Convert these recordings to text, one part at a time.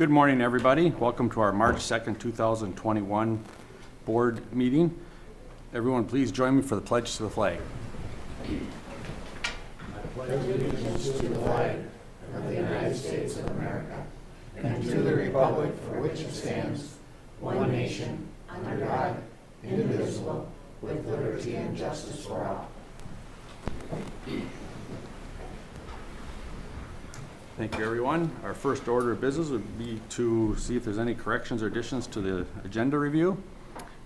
Good morning, everybody. Welcome to our March 2nd, 2021 board meeting. Everyone, please join me for the pledge to the flag. I pledge allegiance to the flag of the United States of America and to the republic for which it stands, one nation, under God, indivisible, with liberty and justice for all. Thank you, everyone. Our first order of business would be to see if there's any corrections or additions to the agenda review.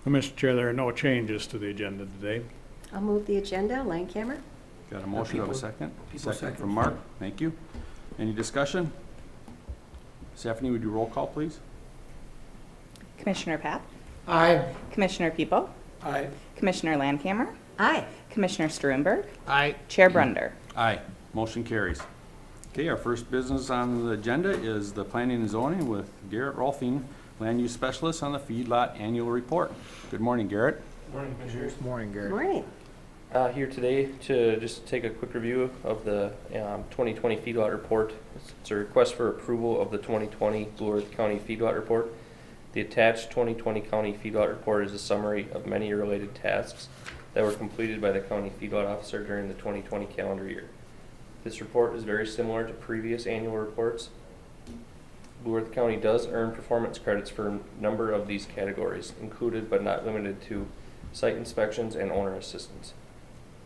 Well, Mr. Chair, there are no changes to the agenda today. I'll move the agenda. Landcamer? Got a motion, do I have a second? Second from Mark. Thank you. Any discussion? Stephanie, would you roll call, please? Commissioner Papp? Aye. Commissioner People? Aye. Commissioner Landcamer? Aye. Commissioner Struenberg? Aye. Chair Brunder? Aye. Motion carries. Okay, our first business on the agenda is the planning and zoning with Garrett Rolfing, land use specialist on the Feedlot annual report. Good morning, Garrett. Good morning, Commissioners. Morning, Gary. Morning. Here today to just take a quick review of the 2020 Feedlot Report. It's a request for approval of the 2020 Blue Earth County Feedlot Report. The attached 2020 County Feedlot Report is a summary of many related tasks that were completed by the County Feedlot Officer during the 2020 calendar year. This report is very similar to previous annual reports. Blue Earth County does earn performance credits for a number of these categories, included but not limited to site inspections and owner assistance.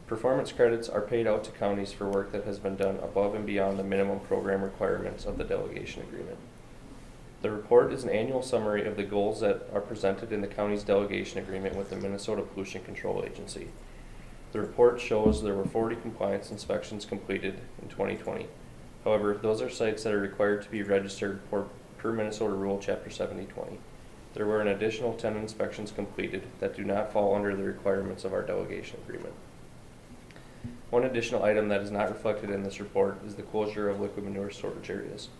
Performance credits are paid out to counties for work that has been done above and beyond the minimum program requirements of the delegation agreement. The report is an annual summary of the goals that are presented in the county's delegation agreement with the Minnesota Pollution Control Agency. The report shows there were 40 compliance inspections completed in 2020. However, those are sites that are required to be registered per Minnesota Rule Chapter 7020. There were an additional 10 inspections completed that do not fall under the requirements of our delegation agreement. One additional item that is not reflected in this report is the closure of liquid manure storage areas.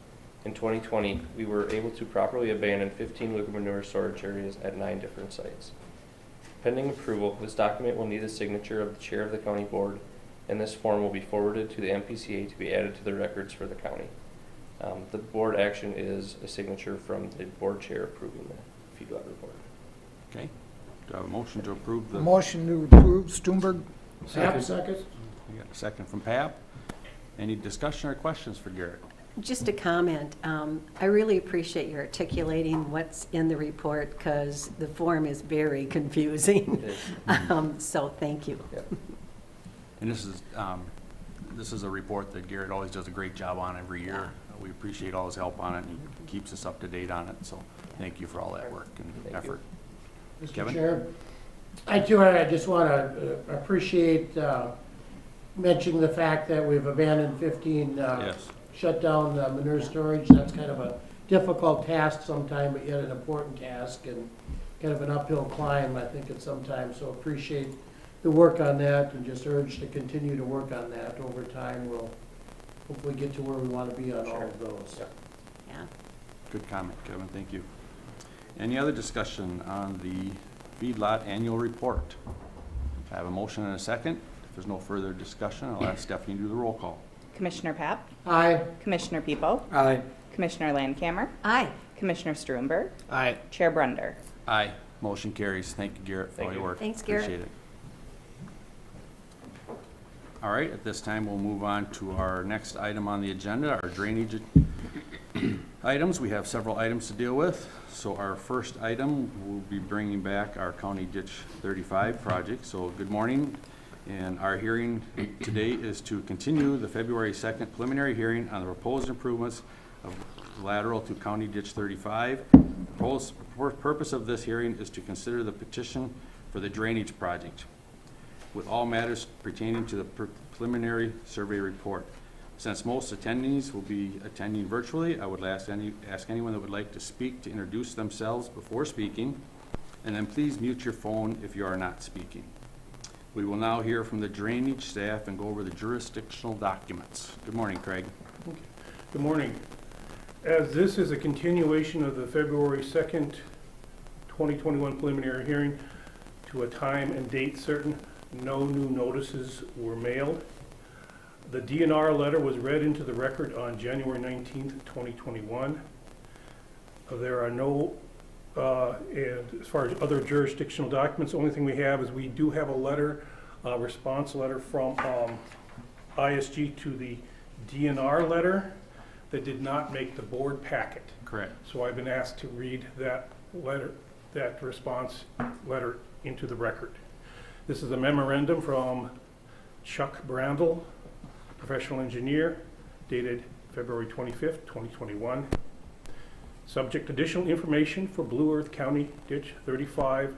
In 2020, we were able to properly abandon 15 liquid manure storage areas at 9 different sites. Pending approval, this document will need the signature of the chair of the county board, and this form will be forwarded to the MPCA to be added to the records for the county. The board action is a signature from the board chair approving the Feedlot report. Okay. Do I have a motion to approve the? Motion to approve, Stuenberg. Second. We got a second from Pap. Any discussion or questions for Garrett? Just a comment. I really appreciate your articulating what's in the report because the form is very confusing. It is. So thank you. Yep. And this is a report that Garrett always does a great job on every year. We appreciate all his help on it, and he keeps us up to date on it. So thank you for all that work and Thank effort. Mr. Kevin? Chair, I just want to appreciate mentioning the fact that we've abandoned 15 Yes. shut down manure storage. That's kind of a difficult task sometimes, but yet an important task and kind of an uphill climb, I think, at some time. So appreciate the work on that and just urge to continue to work on that. Over time, we'll hopefully get to where we want to be on all of those. Yeah. Good comment, Kevin. Thank you. Any other discussion on the Feedlot annual report? I have a motion and a second. If there's no further discussion, I'll ask Stephanie to do the roll call. Commissioner Papp? Aye. Commissioner People? Aye. Commissioner Landcamer? Aye. Commissioner Struenberg? Aye. Chair Brunder? Aye. Motion carries. Thank you, Garrett, for all your work. Thanks, Garrett. Appreciate it. All right, at this time, we'll move on to our next item on the agenda, our drainage items. We have several items to deal with. So our first item, we'll be bringing back our County Ditch 35 project. So good morning. And our hearing today is to continue the February 2nd preliminary hearing on the proposed improvements of lateral to County Ditch 35. The proposed purpose of this hearing is to consider the petition for the drainage project with all matters pertaining to the preliminary survey report. Since most attendees will be attending virtually, I would ask anyone that would like to speak to introduce themselves before speaking, and then please mute your phone if you are not speaking. We will now hear from the drainage staff and go over the jurisdictional documents. Good morning, Craig. Okay. Good morning. As this is a continuation of the February 2nd, 2021 preliminary hearing to a time and date certain, no new notices were mailed. The DNR letter was read into the record on January 19th, 2021. There are no, and as far as other jurisdictional documents, the only thing we have is we do have a letter, response letter from ISG to the DNR letter that did not make the board packet. Correct. So I've been asked to read that letter, that response letter into the record. This is a memorandum from Chuck Brandel, professional engineer, dated February 25th, 2021. Subject: additional information for Blue Earth County Ditch 35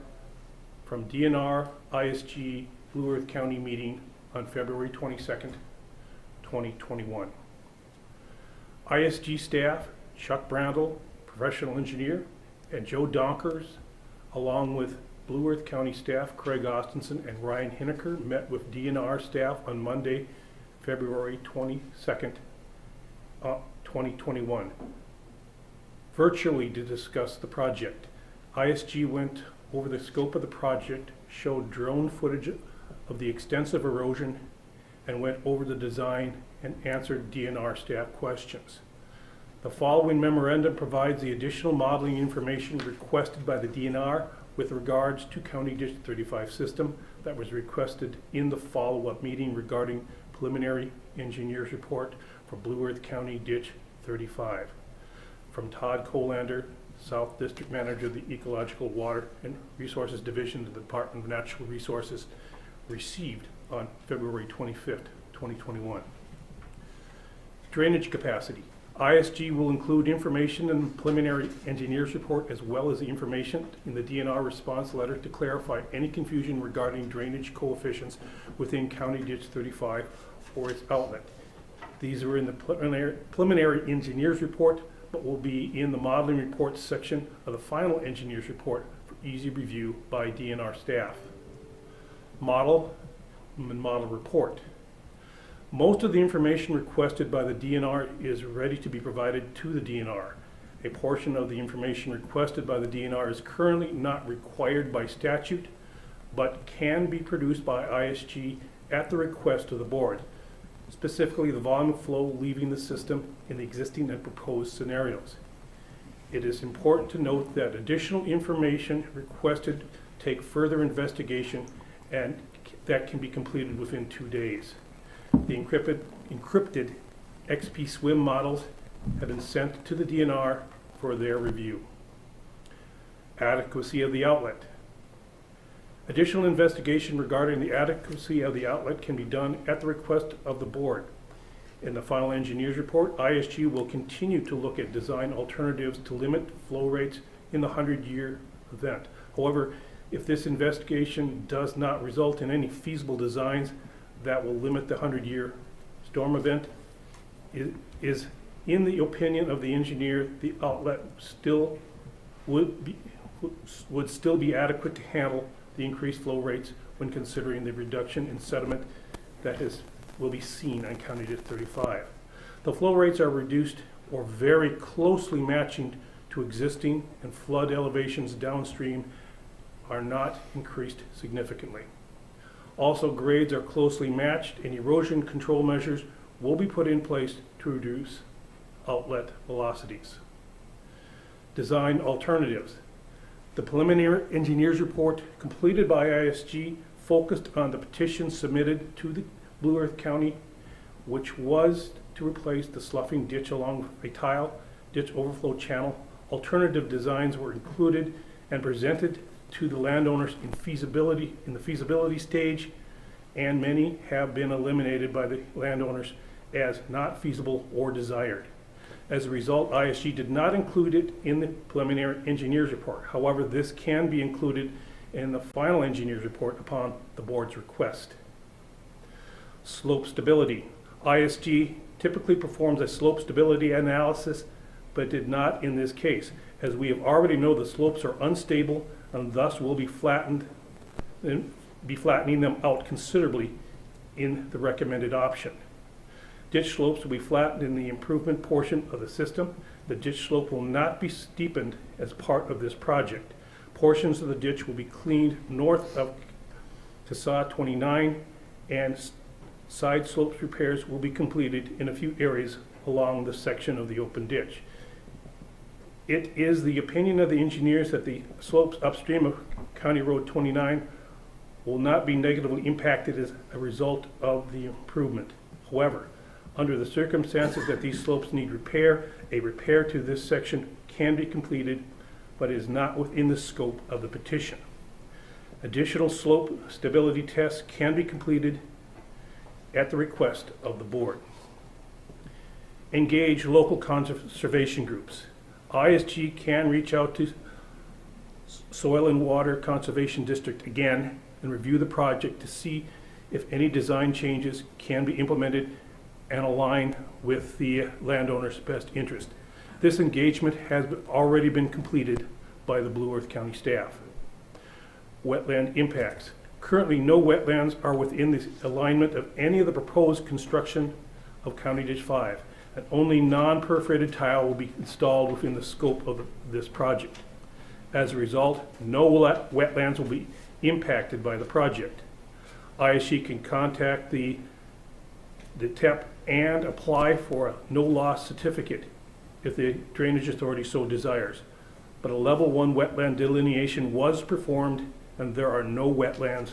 from DNR ISG Blue Earth County meeting on February 22nd, 2021. ISG staff, Chuck Brandel, professional engineer, and Joe Donkers, along with Blue Earth County staff Craig Austinson and Ryan Hineker, met with DNR staff on Monday, February 22nd, 2021, virtually to discuss the project. ISG went over the scope of the project, showed drone footage of the extensive erosion, and went over the design and answered DNR staff questions. The following memorandum provides the additional modeling information requested by the DNR with regards to County Ditch 35 system that was requested in the follow-up meeting regarding preliminary engineer's report for Blue Earth County Ditch 35. From Todd Colander, South District Manager of the Ecological Water and Resources Division of the Department of Natural Resources, received on February 25th, 2021. Drainage capacity. ISG will include information in the preliminary engineer's report as well as the information in the DNR response letter to clarify any confusion regarding drainage coefficients within County Ditch 35 or its outlet. These are in the preliminary engineer's report, but will be in the modeling report section of the final engineer's report for easy review by DNR staff. Model and model report. Most of the information requested by the DNR is ready to be provided to the DNR. A portion of the information requested by the DNR is currently not required by statute, but can be produced by ISG at the request of the board, specifically the volume of flow leaving the system in the existing and proposed scenarios. It is important to note that additional information requested take further investigation and that can be completed within 2 days. The encrypted XP swim models have been sent to the DNR for their review. Adequacy of the outlet. Additional investigation regarding the adequacy of the outlet can be done at the request of the board. In the final engineer's report, ISG will continue to look at design alternatives to limit flow rates in the 100-year event. However, if this investigation does not result in any feasible designs that will limit the 100-year storm event, is in the opinion of the engineer, the outlet still would still be adequate to handle the increased flow rates when considering the reduction in sediment that will be seen on County Ditch 35. The flow rates are reduced or very closely matching to existing, and flood elevations downstream are not increased significantly. Also, grades are closely matched and erosion control measures will be put in place to reduce outlet velocities. Design alternatives. The preliminary engineer's report completed by ISG focused on the petition submitted to the Blue Earth County, which was to replace the sloughing ditch along a tile ditch overflow channel. Alternative designs were included and presented to the landowners in the feasibility stage, and many have been eliminated by the landowners as not feasible or desired. As a result, ISG did not include it in the preliminary engineer's report. However, this can be included in the final engineer's report upon the board's request. Slope stability. ISG typically performs a slope stability analysis, but did not in this case, as we have already know the slopes are unstable and thus will be flattening them out considerably in the recommended option. Ditch slopes will be flattened in the improvement portion of the system. The ditch slope will not be steepened as part of this project. Portions of the ditch will be cleaned north of CSA 29, and side slopes repairs will be completed in a few areas along the section of the open ditch. It is the opinion of the engineers that the slopes upstream of County Road 29 will not be negatively impacted as a result of the improvement. However, under the circumstances that these slopes need repair, a repair to this section can be completed, but is not within the scope of the petition. Additional slope stability tests can be completed at the request of the board. Engage local conservation groups. ISG can reach out to Soil and Water Conservation District again and review the project to see if any design changes can be implemented and align with the landowner's best interest. This engagement has already been completed by the Blue Earth County staff. Wetland impacts. Currently, no wetlands are within the alignment of any of the proposed construction of County Ditch 5, and only non-perforated tile will be installed within the scope of this project. As a result, no wetlands will be impacted by the project. ISG can contact the TEP and apply for a no-loss certificate if the Drainage Authority so desires. But a level 1 wetland delineation was performed and there are no wetlands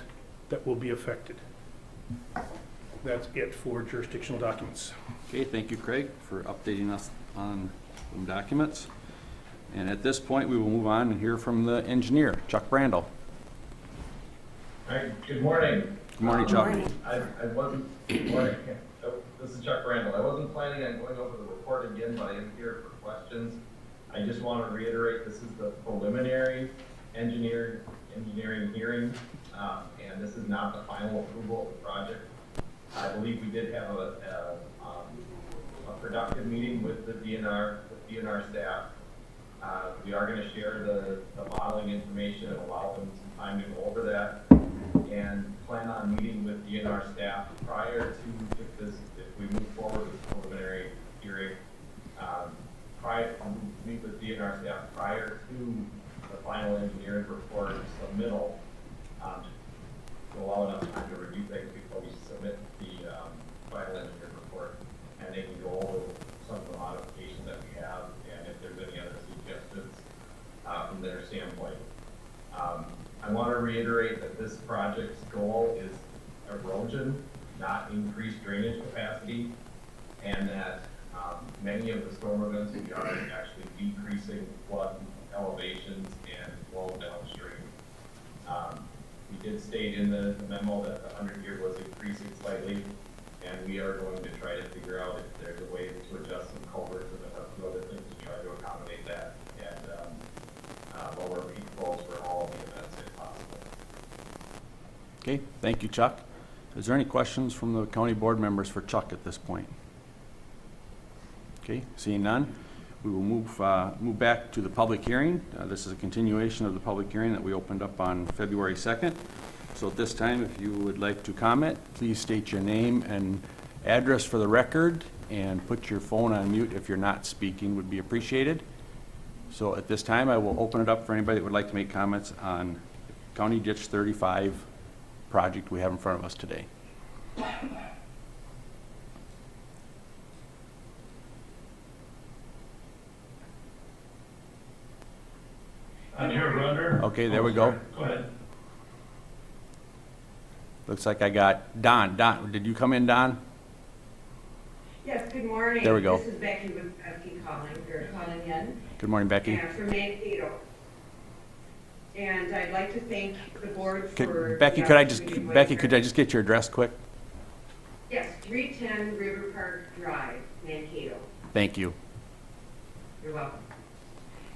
that will be affected. That's it for jurisdictional documents. Okay, thank you, Craig, for updating us on some documents. And at this point, we will move on and hear from the engineer, Chuck Brandel. All right, good morning. Good morning, Chuck. I wasn't, good morning. This is Chuck Randall. I wasn't planning on going over the report again, but I am here for questions. I just want to reiterate, this is the preliminary engineering hearing, and this is not the final approval of the project. I believe we did have a productive meeting with the DNR staff. We are going to share the modeling information and allow them some time to go over that, and plan on meeting with DNR staff prior to, if we move forward with the preliminary hearing, meet with DNR staff prior to the final engineering report submittal, to allow enough time to review things before we submit the final engineering report, and they can go over some of the modifications that we have, and if there's any other suggestions from their standpoint. I want to reiterate that this project's goal is erosion, not increased drainage capacity, and that many of the storm events we are actually decreasing flood elevations and flow downstream. We did state in the memo that the 100-year was increasing slightly, and we are going to try to figure out if there's a way to adjust some culverts and a few other things to try to accommodate that and lower peak flows for all of the events if possible. Okay, thank you, Chuck. Is there any questions from the county board members for Chuck at this point? Okay, seeing none, we will move back to the public hearing. This is a continuation of the public hearing that we opened up on February 2nd. So at this time, if you would like to comment, please state your name and address for the record, and put your phone on mute if you're not speaking would be appreciated. So at this time, I will open it up for anybody that would like to make comments on County Ditch 35 project we have in front of us today. I'm here, Runner. Okay, there we go. Go ahead. Looks like I got Don. Don, did you come in, Don? Yes, good morning. There we go. This is Becky with Becky calling in. Good morning, Becky. And from Mankato. And I'd like to thank the board for... Becky, could I just get your address quick? Yes, 310 River Park Drive, Mankato. Thank you. You're welcome.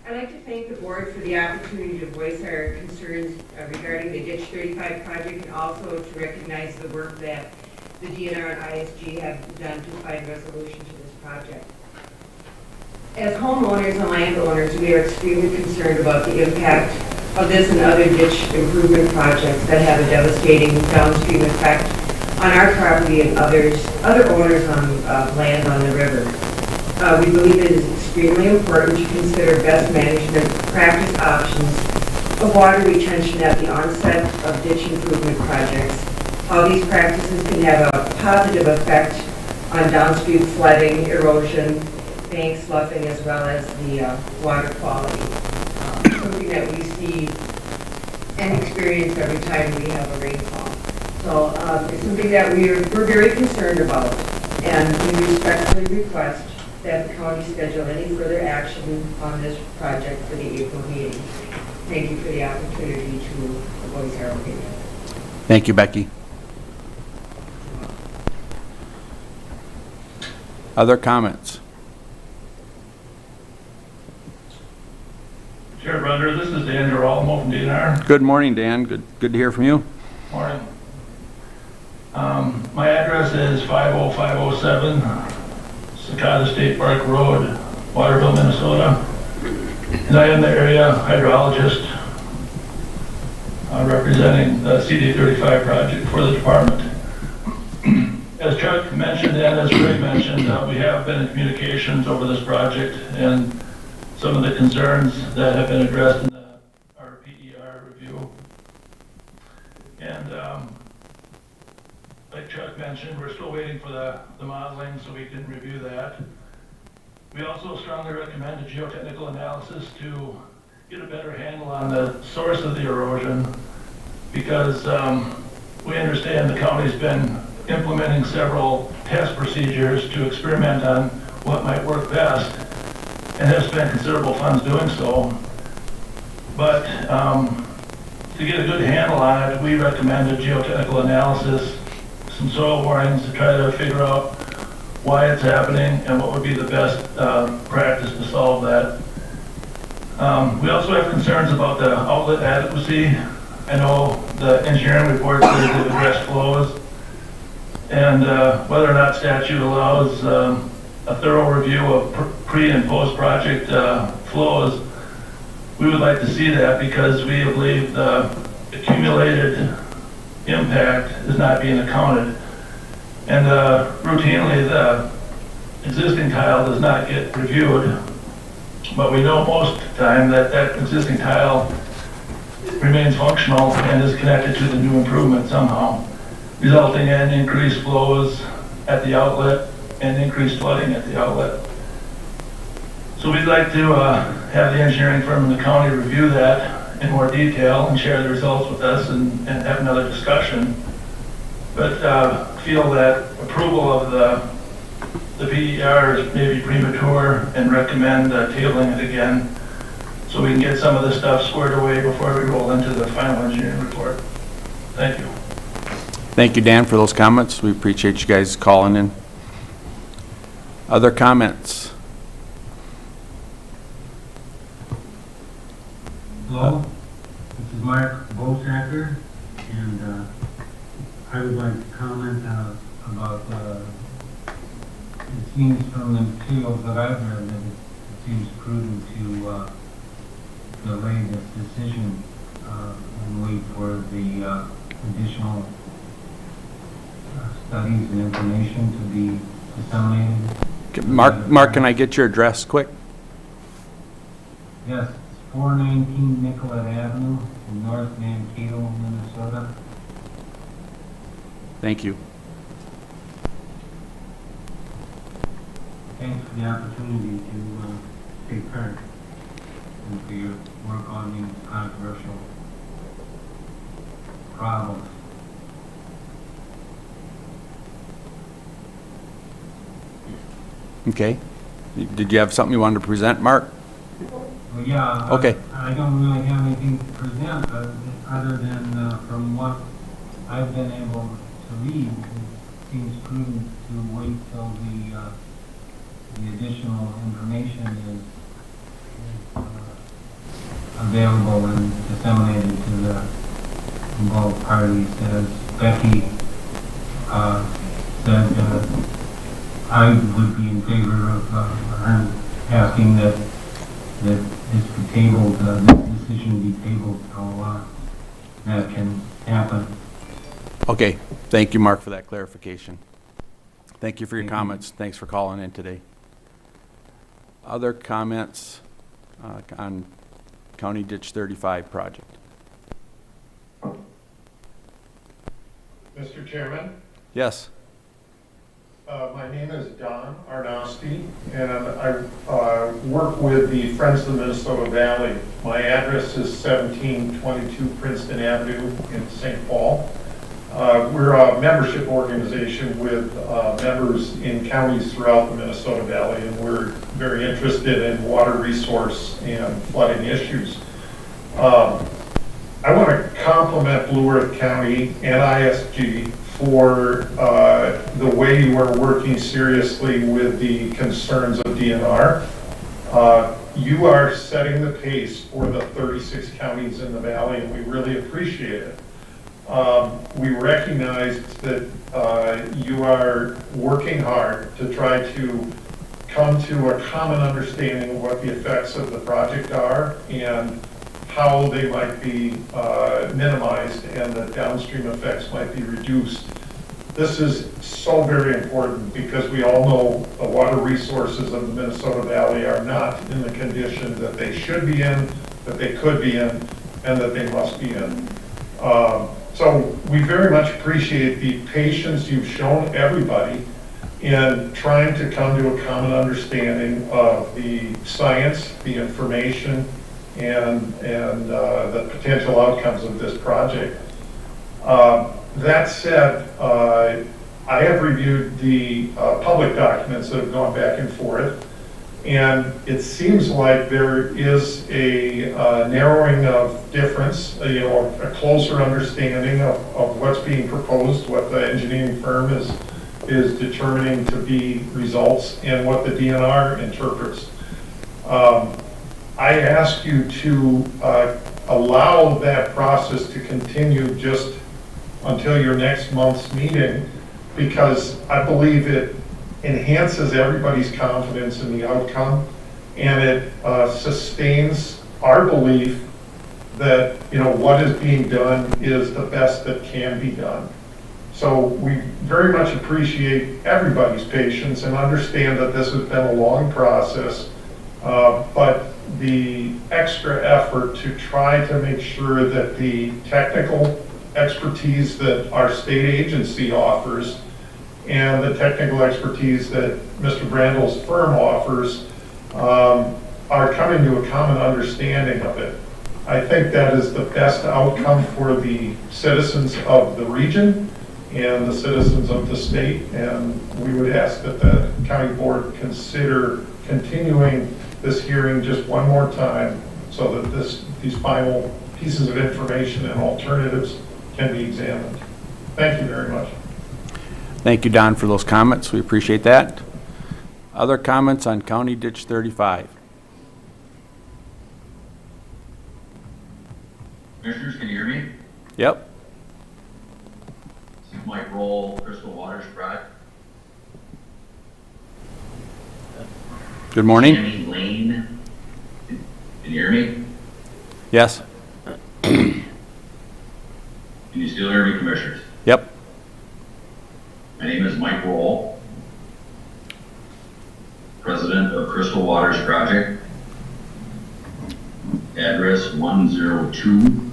I'd like to thank the board for the opportunity to voice our concerns regarding the Ditch 35 project, and also to recognize the work that the DNR and ISG have done to find resolution to this project. As homeowners and landowners, we are extremely concerned about the impact of this and other ditch improvement projects that have a devastating downstream effect on our property and other owners on land on the river. We believe it is extremely important to consider best management practice options of water retention at the onset of ditch improvement projects, how these practices can have a positive effect on downstream flooding, erosion, bank sloughing as well as the water quality. Something that we see and experience every time we have a rainfall. So it's something that we're very concerned about, and we respectfully request that the county schedule any further action on this project for the April meeting. Thank you for the opportunity to voice our opinion. Thank you, Becky. Other comments? Chair Brunder, this is Dan Geralamo from DNR. Good morning, Dan. Good to hear from you. Morning. My address is 50507 Secaucus State Park Road, Waterville, Minnesota. And I am the area hydrologist representing the CD35 project for the department. As Chuck mentioned and as Ray mentioned, we have been in communications over this project and some of the concerns that have been addressed in our PER review. And like Chuck mentioned, we're still waiting for the modeling so we can review that. We also strongly recommend a geotechnical analysis to get a better handle on the source of the erosion, because we understand the county's been implementing several test procedures to experiment on what might work best and have spent considerable funds doing so. But to get a good handle on it, we recommend a geotechnical analysis, some soil borings to try to figure out why it's happening and what would be the best practice to solve that. We also have concerns about the outlet adequacy. I know the engineering report says they've addressed flows, and whether or not statute allows a thorough review of pre and post project flows, we would like to see that, because we believe the accumulated impact is not being accounted. And routinely the existing tile does not get reviewed, but we know most of the time that that existing tile remains functional and is connected to the new improvement somehow, resulting in increased flows at the outlet and increased flooding at the outlet. So we'd like to have the engineering firm in the county review that in more detail and share the results with us and have another discussion. But feel that approval of the PER is maybe premature and recommend tabling it again so we can get some of this stuff squared away before we roll into the final engineering report. Thank you. Thank you, Dan, for those comments. We appreciate you guys calling in. Other comments? Hello, this is Mark Bosacker, and I would like to comment about, it seems from the materials that I've read that it seems prudent to delay this decision and wait for the additional studies and information to be disseminated. Mark, can I get your address quick? Yes, it's 419 Nicollet Avenue in North Mankato, Minnesota. Thank you. Thanks for the opportunity to take part and for your work on these controversial problems. Okay. Did you have something you wanted to present, Mark? Well, yeah. Okay. I don't really have anything to present, other than from what I've been able to read, it seems prudent to wait till the additional information is available and disseminated to the involved parties. As Becky said, I would be in favor of her asking that this be tabled, this decision be tabled, so that can happen. Okay. Thank you, Mark, for that clarification. Thank you for your comments. Thanks for calling in today. Other comments on County Ditch 35 project? Mr. Chairman, Yes. My name is Don Arnowski, and I work with the Friends of the Minnesota Valley. My address is 1722 Princeton Avenue in St. Paul. We're a membership organization with members in counties throughout the Minnesota Valley, and we're very interested in water resource and flooding issues. I want to compliment Blue Earth County and ISG for the way you are working seriously with the concerns of DNR. You are setting the pace for the 36 counties in the valley, and we really appreciate it. We recognize that you are working hard to try to come to a common understanding of what the effects of the project are and how they might be minimized and the downstream effects might be reduced. This is so very important because we all know the water resources of the Minnesota Valley are not in the condition that they should be in, that they could be in, and that they must be in. So we very much appreciate the patience you've shown everybody in trying to come to a common understanding of the science, the information, and the potential outcomes of this project. That said, I have reviewed the public documents that have gone back and forth, and it seems like there is a narrowing of difference, a closer understanding of what's being proposed, what the engineering firm is determining to be results, and what the DNR interprets. I ask you to allow that process to continue just until your next month's meeting, because I believe it enhances everybody's confidence in the outcome, and it sustains our belief that what is being done is the best that can be done. So we very much appreciate everybody's patience and understand that this has been a long process, but the extra effort to try to make sure that the technical expertise that our state agency offers and the technical expertise that Mr. Brandel's firm offers are coming to a common understanding of it. I think that is the best outcome for the citizens of the region and the citizens of the state, and we would ask that the county board consider continuing this hearing just one more time so that these final pieces of information and alternatives can be examined. Thank you very much. Thank you, Don, for those comments. We appreciate that. Other comments on County Ditch 35? Commissioners, can you hear me? Yep. This is Mike Roll, Crystal Waters Project. Good morning. Tammy Lane. Can you hear me? Yes. Can you still hear me, Commissioners? Yep. My name is Mike Roll, President of Crystal Waters Project. Address 102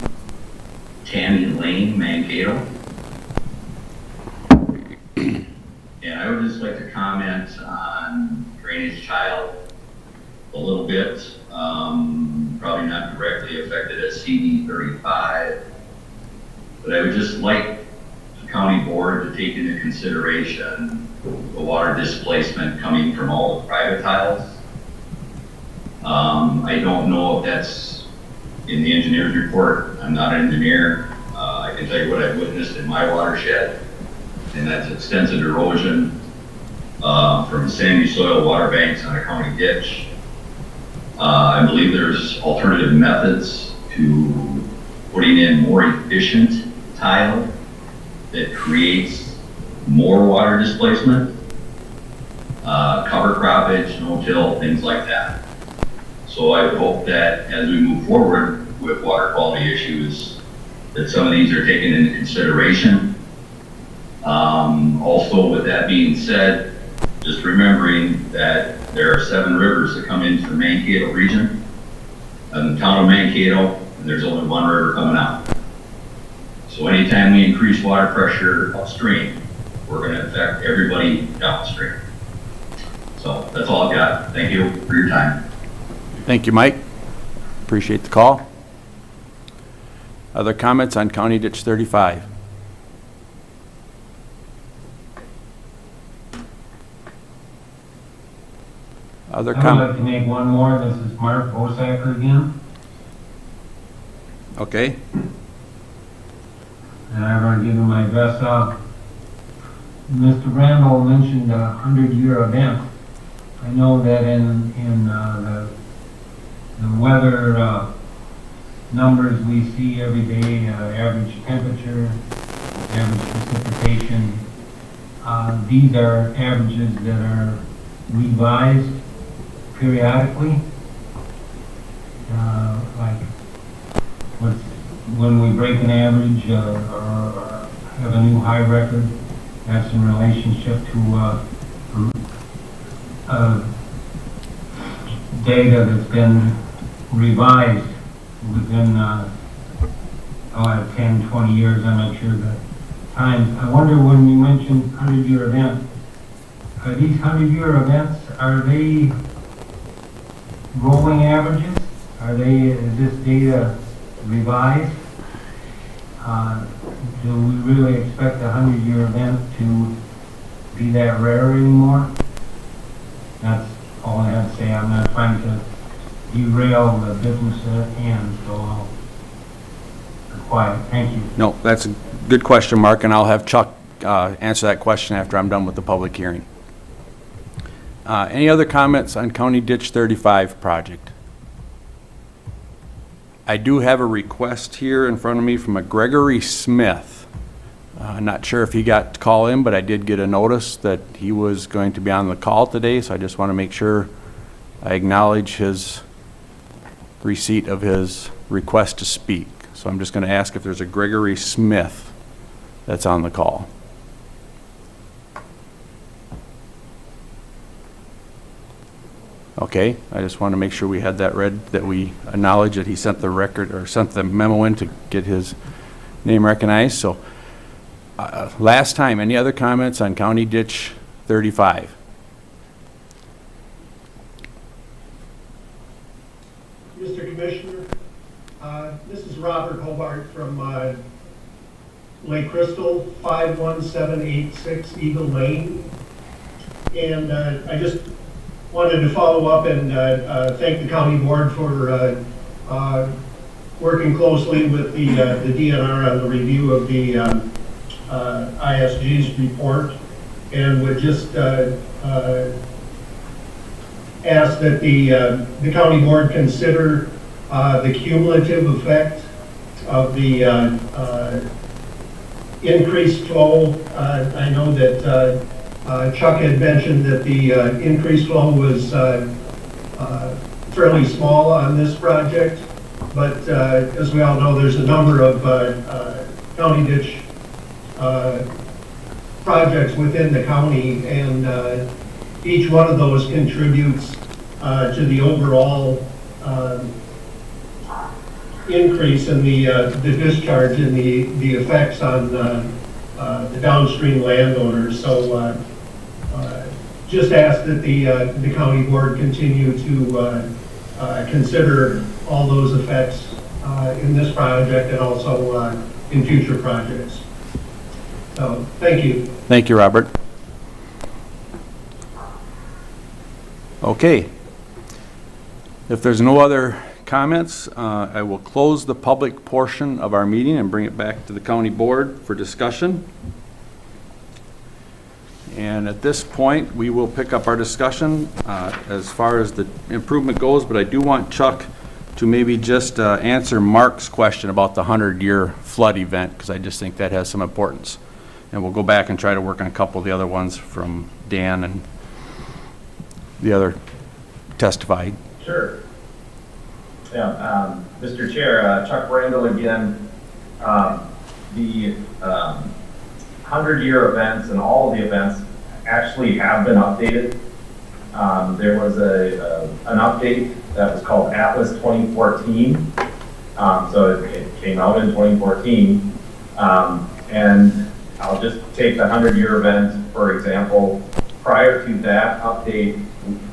Tammy Lane, Mankato. And I would just like to comment on drainage tile a little bit. Probably not directly affected at CD 35, but I would just like the county board to take into consideration the water displacement coming from all the private tiles. I don't know if that's in the engineer's report. I'm not an engineer. I can tell you what I've witnessed in my watershed, and that's extensive erosion from sandy soil water banks on a county ditch. I believe there's alternative methods to putting in more efficient tile that creates more water displacement, cover croppage, no-till, things like that. So I would hope that as we move forward with water quality issues, that some of these are taken into consideration. Also, with that being said, just remembering that there are 7 rivers that come into the Mankato region, and the town of Mankato, and there's only 1 river coming out. So anytime we increase water pressure upstream, we're going to affect everybody downstream. So that's all I've got. Thank you for your time. Thank you, Mike. Appreciate the call. Other comments on County Ditch 35? Other I would comments? like to make one more. This is Mark Bosacker again. Okay. And I've already given my address out. Mr. Randall mentioned a 100-year event. I know that in the weather numbers we see every day, average temperature, average precipitation, these are averages that are revised periodically. Like when we break an average or have a new high record, that's in relationship to data that's been revised within 10, 20 years. I'm not sure the time. I wonder when we mentioned 100-year event, are these 100-year events, are they rolling averages? Is this data revised? Do we really expect a 100-year event to be that rare anymore? That's all I have to say. I'm not trying to derail the business at hand, so I'll be quiet. Thank you. No, that's a good question, Mark, and I'll have Chuck answer that question after I'm done with the public hearing. Any other comments on County Ditch 35 project? I do have a request here in front of me from a Gregory Smith. I'm not sure if he got to call in, but I did get a notice that he was going to be on the call today, so I just want to make sure I acknowledge his receipt of his request to speak. So I'm just going to ask if there's a Gregory Smith that's on the call. Okay, I just want to make sure we had that read, that we acknowledge that he sent the record or sent the memo in to get his name recognized. So last time, any other comments on County Ditch 35? Mr. Commissioner, this is Robert Hobart from Lake Crystal, 51786 Eagle Lane. And I just wanted to follow up and thank the county board for working closely with the DNR on the review of the ISG's report, and would just ask that the county board consider the cumulative effect of the increased flow. I know that Chuck had mentioned that the increased flow was fairly small on this project, but as we all know, there's a number of county ditch projects within the county, and each one of those contributes to the overall increase in the discharge and the effects on the downstream landowners. So just ask that the county board continue to consider all those effects in this project and also in future projects. So thank you. Thank you, Robert. Okay. If there's no other comments, I will close the public portion of our meeting and bring it back to the county board for discussion. And at this point, we will pick up our discussion as far as the improvement goes, but I do want Chuck to maybe just answer Mark's question about the 100-year flood event, because I just think that has some importance. And we'll go back and try to work on a couple of the other ones from Dan and the other testified. Sure. Yeah, Mr. Chair, Chuck Randall again. The 100-year events and all of the events actually have been updated. There was an update that was called Atlas 2014. So it came out in 2014. And I'll just take the 100-year event, for example. Prior to that update,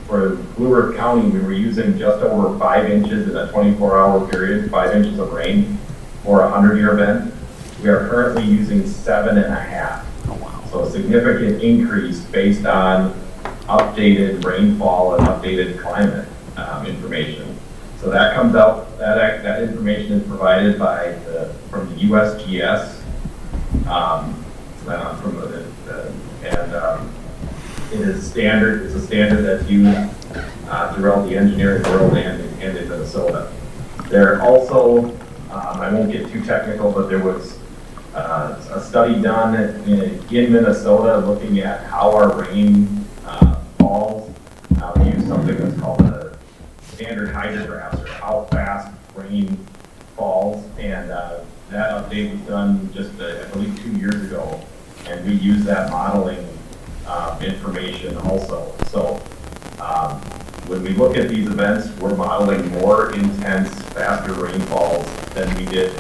for Blue Earth County, we were using just over 5 inches in a 24-hour period, 5 inches of rain for a 100-year event. We are currently using 7.5. Oh, wow. So a significant increase based on updated rainfall and updated climate information. So that comes out, that information is provided by from the USGS, it is standard. It's a standard that's used throughout the engineering world and in Minnesota. There also, I won't get too technical, but there was a study done in Minnesota looking at how our rain falls. We use something that's called the standard hydrographs, or how fast rain falls, and that update was done just, I believe, 2 years ago, and we use that modeling information also. So when we look at these events, we're modeling more intense, faster rainfalls than we did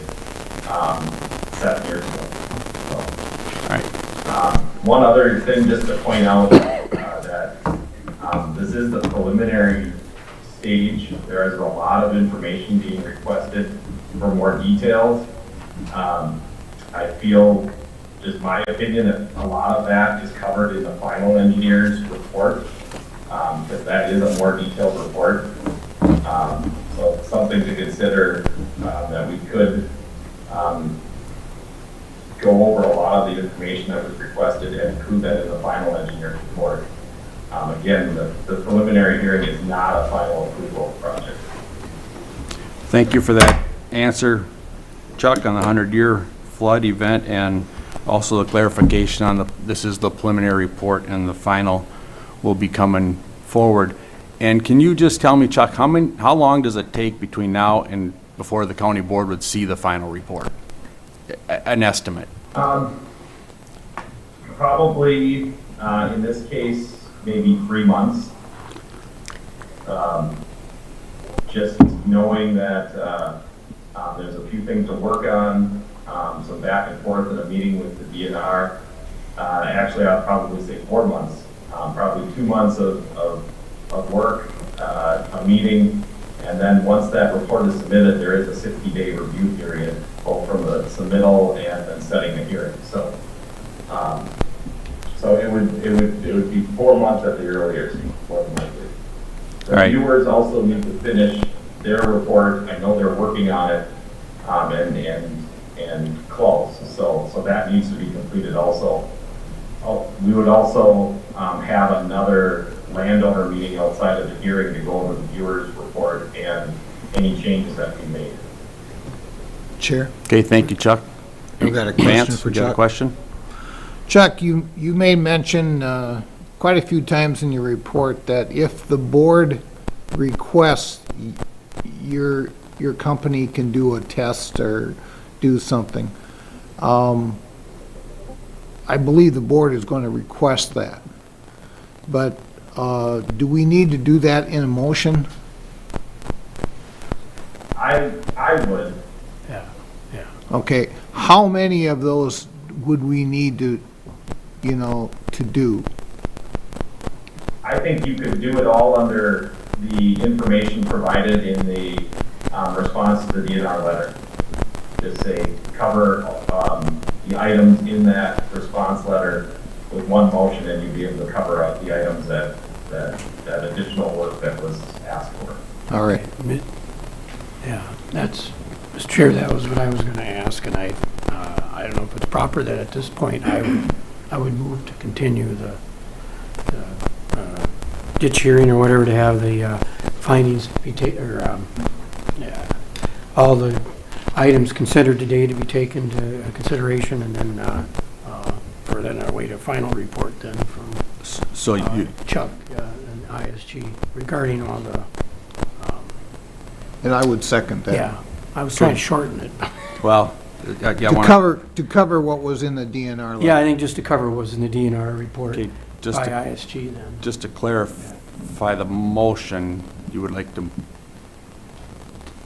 7 years ago. So, All right. one other thing just to point out that this is the preliminary stage. There is a lot of information being requested for more details. I feel, just my opinion, that a lot of that is covered in the final engineer's report, because that is a more detailed report. So it's something to consider, that we could go over a lot of the information that was requested and include that in the final engineer's report. Again, the preliminary hearing is not a final approval of the project. Thank you for that answer, Chuck, on the 100-year flood event, and also the clarification on this is the preliminary report and the final will be coming forward. And can you just tell me, Chuck, how long does it take between now and before the county board would see the final report? An estimate. Probably, in this case, maybe 3 months. Just knowing that there's a few things to work on, some back and forth in a meeting with the DNR. Actually, I'd probably say 4 months. Probably 2 months of work, a meeting, and then once that report is submitted, there is a 60-day review period, both from the submittal and then setting a hearing. So, so it would be 4 months at the earliest, more than likely. The viewers also need to finish their report. I know they're working on it, and close. So that needs to be completed also. We would also have another landowner meeting outside of the hearing to go over the viewer's report and any changes that we made. Chair? Okay, thank you, Chuck. I've got a question Vance, for you got a Chuck. question? Chuck, you made mention quite a few times in your report that if the board requests, your company can do a test or do something. I believe the board is going to request that. But do we need to do that in a motion? I would. Yeah. Okay, how many of those would we need to, to do? I think you could do it all under the information provided in the response to the DNR letter. Just say, cover the items in that response letter with one motion, and you'd be able to cover up the items that additional work that was asked for. All right. Yeah, that's, Mr. Chair, that was what I was going to ask, and I don't know if it's proper that at this point I would move to continue the ditch hearing or whatever, to have the findings be taken, or all the items considered today to be taken to consideration, and then for then await a final report then from Chuck and ISG regarding all the. And I would second that. Yeah, I was trying to shorten it. Well, to cover what was in the DNR letter. Yeah, I think just to cover what was in the DNR report Okay, by ISG then. Just to clarify the motion, you would like to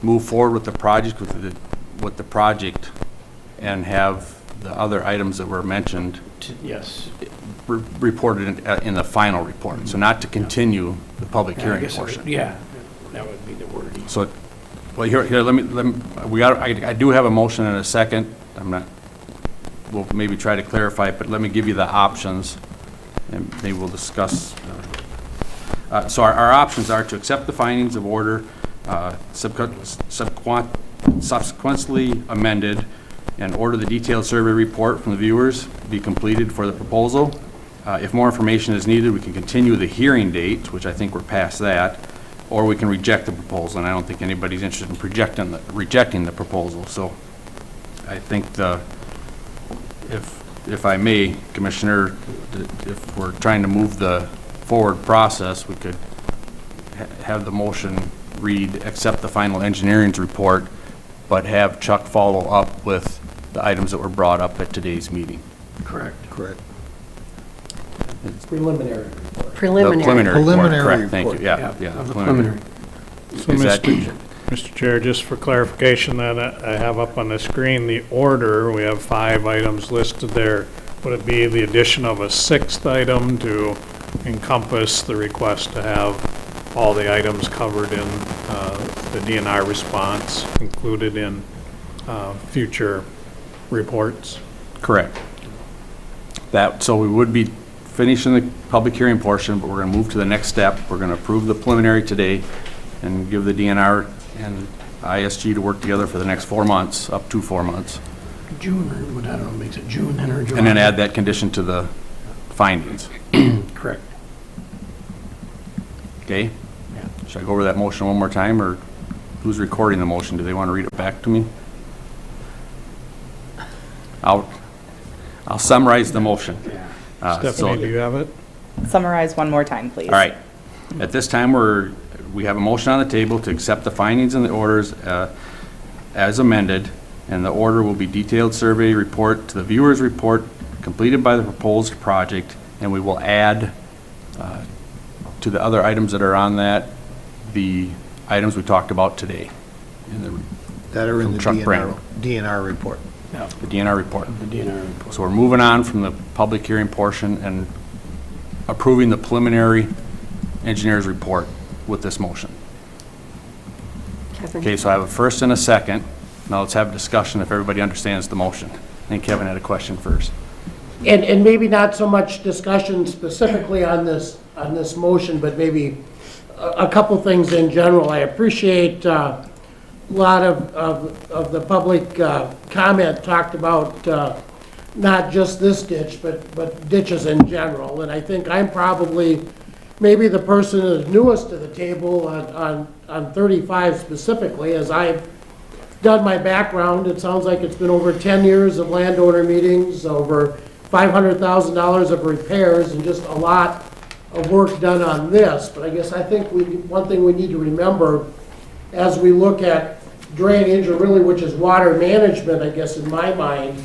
move forward with the project, and have the other items that were mentioned Yes. reported in the final report, so not to continue the public I hearing guess it portion. would- Yeah, that would be the wording. So, well, here, let me, I do have a motion and a second. We'll maybe try to clarify it, but let me give you the options, and maybe we'll discuss. So our options are to accept the findings of order, subsequently amended, and order the detailed survey report from the viewers be completed for the proposal. If more information is needed, we can continue the hearing date, which I think we're past that, or we can reject the proposal, and I don't think anybody's interested in rejecting the proposal. So I think if I may, Commissioner, if we're trying to move the forward process, we could have the motion read, accept the final engineering's report, but have Chuck follow up with the items that were brought up at today's meeting. Correct. Correct. Preliminary report. The Preliminary. Preliminary correct, thank you, report. yeah, yeah. Of the preliminary. So, Is that- Mr. Chair, just for clarification that I have up on the screen, the order, we have 5 items listed there. Would it be the addition of a 6th item to encompass the request to have all the items covered in the DNR response included in future reports? Correct. So we would be finishing the public hearing portion, but we're going to move to the next step. We're going to approve the preliminary today and give the DNR and ISG to work together for the next 4 months, up to 4 months. June, or I don't know, makes it June then or July. And then add that condition to the findings. Correct. Okay? Yeah. Should I go over that motion one more time, or who's recording the motion? Do they want to read it back to me? I'll summarize the motion. Stephanie, do you have it? Summarize one more time, please. All right. At this time, we have a motion on the table to accept the findings and the orders as amended, and the order will be detailed survey report to the viewer's report completed by the proposed project, and we will add to the other items that are on that, the items we talked about today. That are in the Chuck Brandon. DNR report. Yeah, The DNR report. the DNR report. So we're moving on from the public hearing portion and approving the preliminary engineer's report with this motion. Kevin? Okay, so I have a first and a second. Now let's have a discussion if everybody understands the motion. I think Kevin had a question first. And maybe not so much discussion specifically on this motion, but maybe a couple things in general. I appreciate a lot of the public comment talked about not just this ditch, but ditches in general. And I think I'm probably maybe the person that's newest to the table on 35 specifically, as I've done my background. It sounds like it's been over 10 years of landowner meetings, over $500,000 of repairs, and just a lot of work done on this. But I guess I think one thing we need to remember as we look at drainage, or really which is water management, I guess in my mind,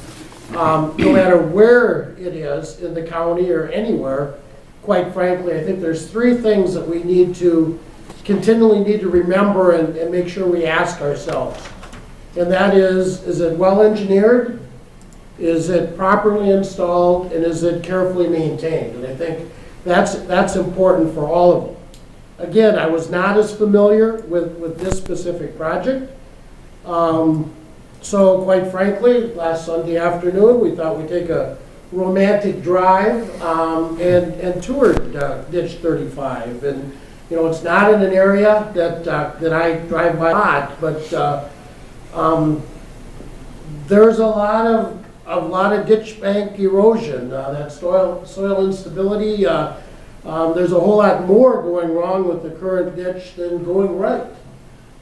no matter where it is in the county or anywhere, quite frankly, I think there's 3 things that we continually need to remember and make sure we ask ourselves. And that is it well engineered? Is it properly installed? And is it carefully maintained? And I think that's important for all of them. Again, I was not as familiar with this specific project. So quite frankly, last Sunday afternoon, we thought we'd take a romantic drive and toured Ditch 35. And, you know, it's not in an area that I drive by a lot, but there's a lot of ditch bank erosion, that soil instability. There's a whole lot more going wrong with the current ditch than going right.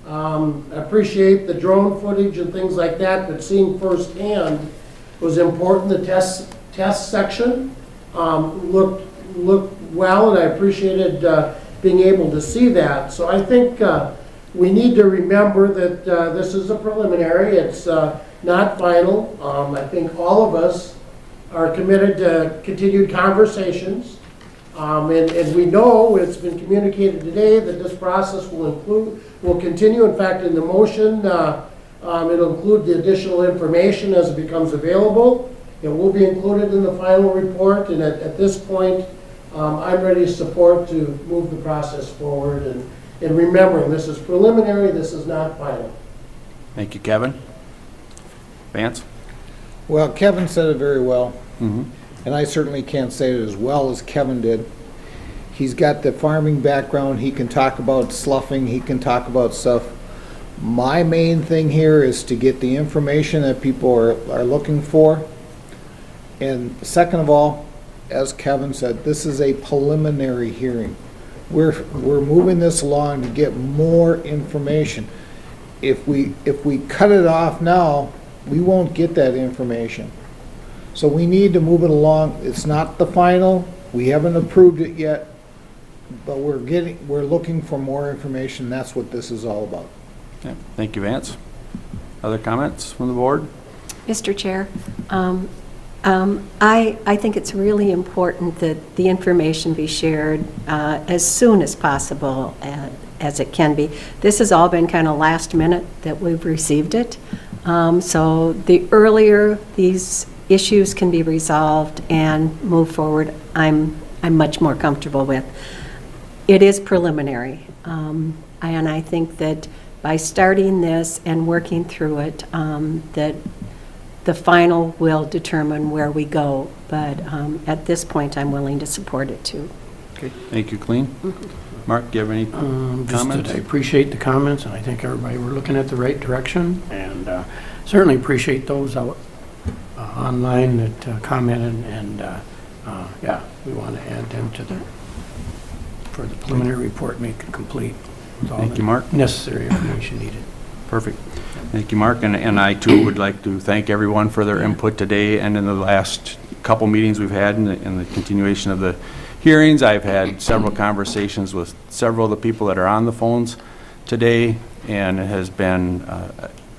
I appreciate the drone footage and things like that, but seeing firsthand was important. The test section looked well, and I appreciated being able to see that. So I think we need to remember that this is a preliminary. It's not final. I think all of us are committed to continued conversations. And we know, it's been communicated today, that this process will continue. In fact, in the motion, it'll include the additional information as it becomes available. It will be included in the final report, and at this point, I'm ready to support to move the process forward. And remembering, this is preliminary, this is not final. Thank you, Kevin. Vance? Well, Kevin said it very well, Mm-hmm. and I certainly can't say it as well as Kevin did. He's got the farming background, he can talk about sloughing, he can talk about stuff. My main thing here is to get the information that people are looking for. And second of all, as Kevin said, this is a preliminary hearing. We're moving this along to get more information. If we cut it off now, we won't get that information. So we need to move it along. It's not the final, we haven't approved it yet, but we're looking for more information. That's what this is all about. Okay. Thank you, Vance. Other comments from the board? Mr. Chair, I think it's really important that the information be shared as soon as possible, as it can be. This has all been kind of last minute that we've received it. So the earlier these issues can be resolved and move forward, I'm much more comfortable with. It is preliminary, and I think that by starting this and working through it, that the final will determine where we go. But at this point, I'm willing to support it too. Okay. Thank you, Colleen. Mark, do you have any Just comments? that I appreciate the comments, and I think everybody, we're looking at the right direction, and certainly appreciate those out online that commented, and yeah, we want to add them to for the preliminary report, make it complete with all Thank you, Mark. necessary information needed. Perfect. Thank you, Mark. And I, too, would like to thank everyone for their input today and in the last couple meetings we've had in the continuation of the hearings. I've had several conversations with several of the people that are on the phones today, and it has been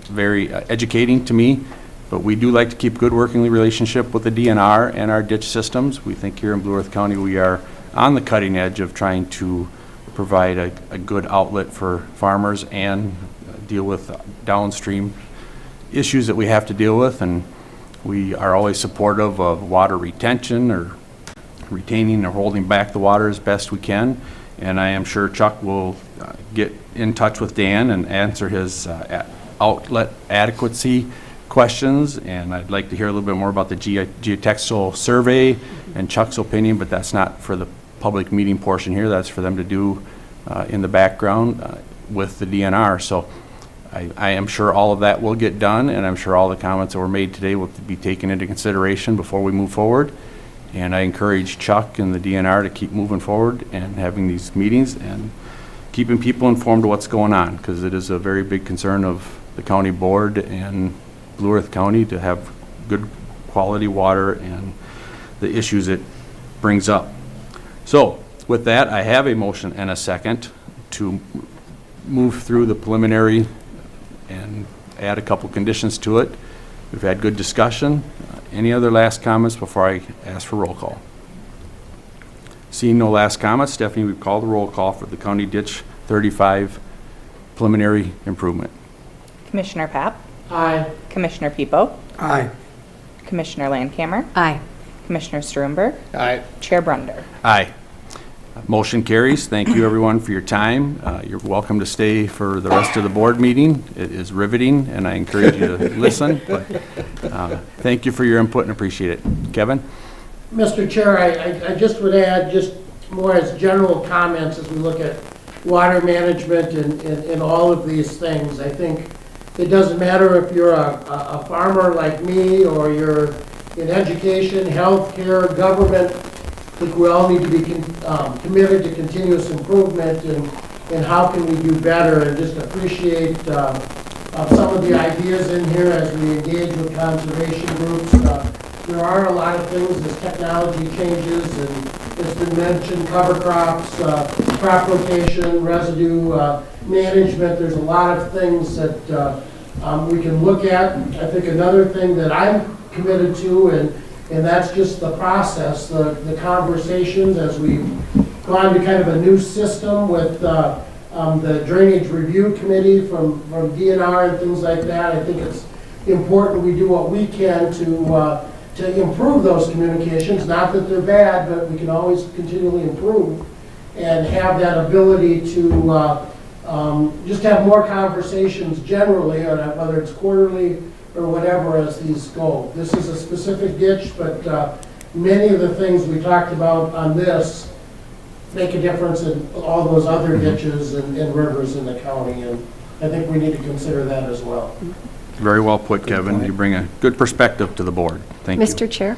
very educating to me. But we do like to keep good working relationship with the DNR and our ditch systems. We think here in Blue Earth County we are on the cutting edge of trying to provide a good outlet for farmers and deal with downstream issues that we have to deal with. And we are always supportive of water retention, or retaining or holding back the water as best we can. And I am sure Chuck will get in touch with Dan and answer his outlet adequacy questions. And I'd like to hear a little bit more about the geotextual survey and Chuck's opinion, but that's not for the public meeting portion here. That's for them to do in the background with the DNR. So I am sure all of that will get done, and I'm sure all the comments that were made today will be taken into consideration before we move forward. And I encourage Chuck and the DNR to keep moving forward and having these meetings and keeping people informed of what's going on, because it is a very big concern of the county board and Blue Earth County to have good quality water and the issues it brings up. So with that, I have a motion and a second to move through the preliminary and add a couple conditions to it. We've had good discussion. Any other last comments before I ask for roll call? Seeing no last comments, Stephanie, we've called the roll call for the County Ditch 35 preliminary improvement. Commissioner Papp? Aye. Commissioner Peepo? Aye. Commissioner Landcamer? Aye. Commissioner Struenberg? Aye. Chair Brunder? Aye. Motion carries. Thank you, everyone, for your time. You're welcome to stay for the rest of the board meeting. It is riveting, and I encourage you to listen. But thank you for your input and appreciate it. Kevin? Mr. Chair, I just would add, just more as general comments as we look at water management and all of these things. I think it doesn't matter if you're a farmer like me, or you're in education, healthcare, government. I think we all need to be committed to continuous improvement and how can we do better, and just appreciate some of the ideas in here as we engage with conservation groups. There are a lot of things as technology changes, and it's been mentioned, cover crops, crop rotation, residue management. There's a lot of things that we can look at. I think another thing that I'm committed to, and that's just the process, the conversations as we've gone to kind of a new system with the Drainage Review Committee from DNR and things like that. I think it's important we do what we can to to improve those communications. Not that they're bad, but we can always continually improve and have that ability to just have more conversations generally, on whether it's quarterly or whatever as these go. This is a specific ditch, but many of the things we talked about on this make a difference in all those other ditches and rivers in the county, and I think we need to consider that as well. Very well put, Kevin. You bring a good perspective to the board. Thank you. Mr. Chair,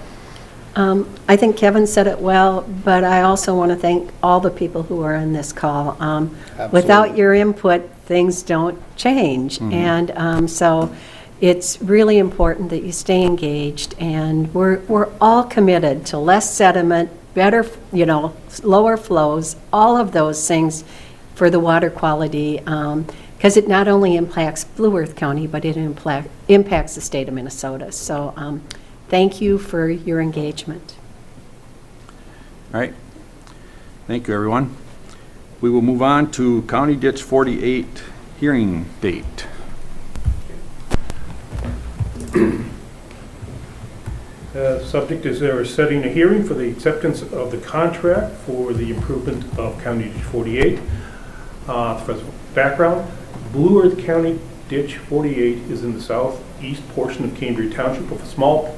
I think Kevin said it well, but I also want to thank all the people who are on this call. Without your input, things don't change. And so it's really important that you stay engaged, and we're all committed to less sediment, better, lower flows, all of those things for the water quality, because it not only impacts Blue Earth County, but it impacts the state of Minnesota. So thank you for your engagement. All right. Thank you, everyone. We will move on to County Ditch 48 hearing date. Subject is there is setting a hearing for the acceptance of the contract for the improvement of County Ditch 48. For background, Blue Earth County Ditch 48 is in the southeast portion of Cambria Township, with a small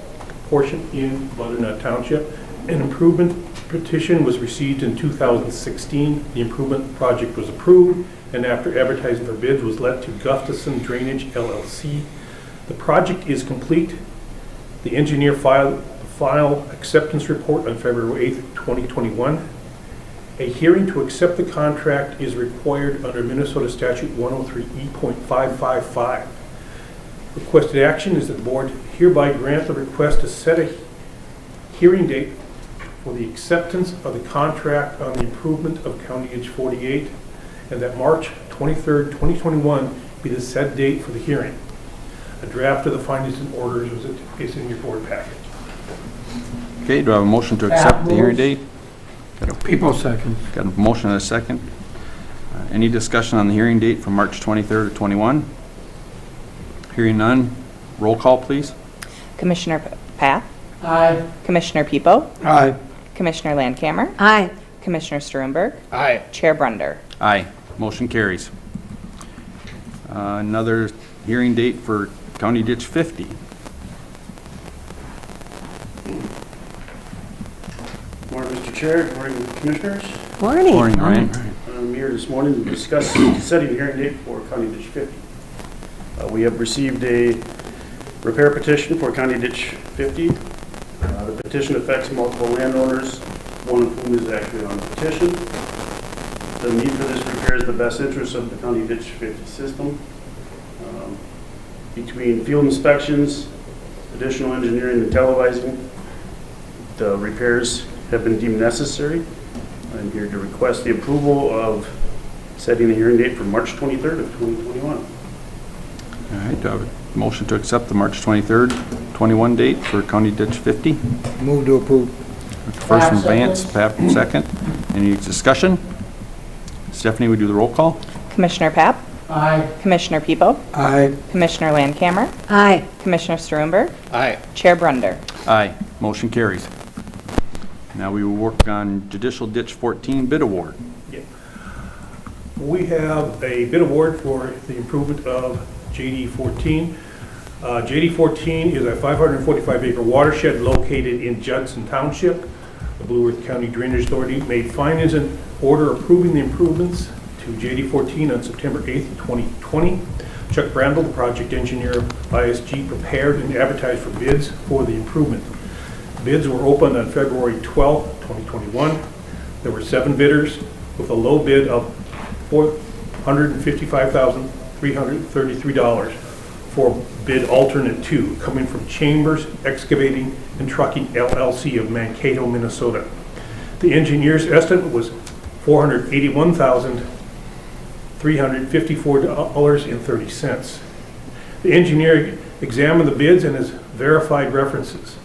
portion in Butternut Township. An improvement petition was received in 2016. The improvement project was approved, and after advertising for bids was let to Gustafson Drainage LLC. The project is complete. The engineer filed the final acceptance report on February 8th, 2021. A hearing to accept the contract is required under Minnesota Statute 103E.555. Requested action is that the board hereby grant the request to set a hearing date for the acceptance of the contract on the improvement of County Ditch 48, and that March 23rd, 2021 be the set date for the hearing. A draft of the findings and orders is in your board package. Okay, do I have a motion to accept the hearing date? People second. Got a motion and a second. Any discussion on the hearing date from March 23rd to 21? Hearing none. Roll call, please. Commissioner Path? Aye. Commissioner Peepo? Aye. Commissioner Landcamer? Aye. Commissioner Struenberg? Aye. Chair Brunder? Aye. Motion carries. Another hearing date for County Ditch 50. Morning, Mr. Chair. Good morning, Commissioners. Morning. Morning, Ryan. I'm here this morning to discuss setting a hearing date for County Ditch 50. We have received a repair petition for County Ditch 50. The petition affects multiple landowners, one of whom is actually on the petition. The need for this repair is the best interest of the County Ditch 50 system. Between field inspections, additional engineering, and televising, the repairs have been deemed necessary. I'm here to request the approval of setting the hearing date for March 23rd of 2021. All right, do I have a motion to accept the March 23rd, 21 date for County Ditch 50? Move to approve. First from Vance, Pap second. Any discussion? Stephanie, we do the roll call? Commissioner Pap? Aye. Commissioner Peepo? Aye. Commissioner Landcamer? Aye. Commissioner Struenberg? Aye. Chair Brunder? Aye. Motion carries. Now we will work on Judicial Ditch 14 bid award. We have a bid award for the improvement of JD 14. JD 14 is a 545-acre watershed located in Judson Township. The Blue Earth County Drainage Authority made findings and order approving the improvements to JD 14 on September 8th, 2020. Chuck Brandel, the project engineer of ISG, prepared and advertised for bids for the improvement. Bids were opened on February 12th, 2021. There were 7 bidders with a low bid of $455,333 for bid alternate 2, coming from Chambers Excavating and Trucking LLC of Mankato, Minnesota. The engineer's estimate was $481,354.30. The engineer examined the bids and has verified references.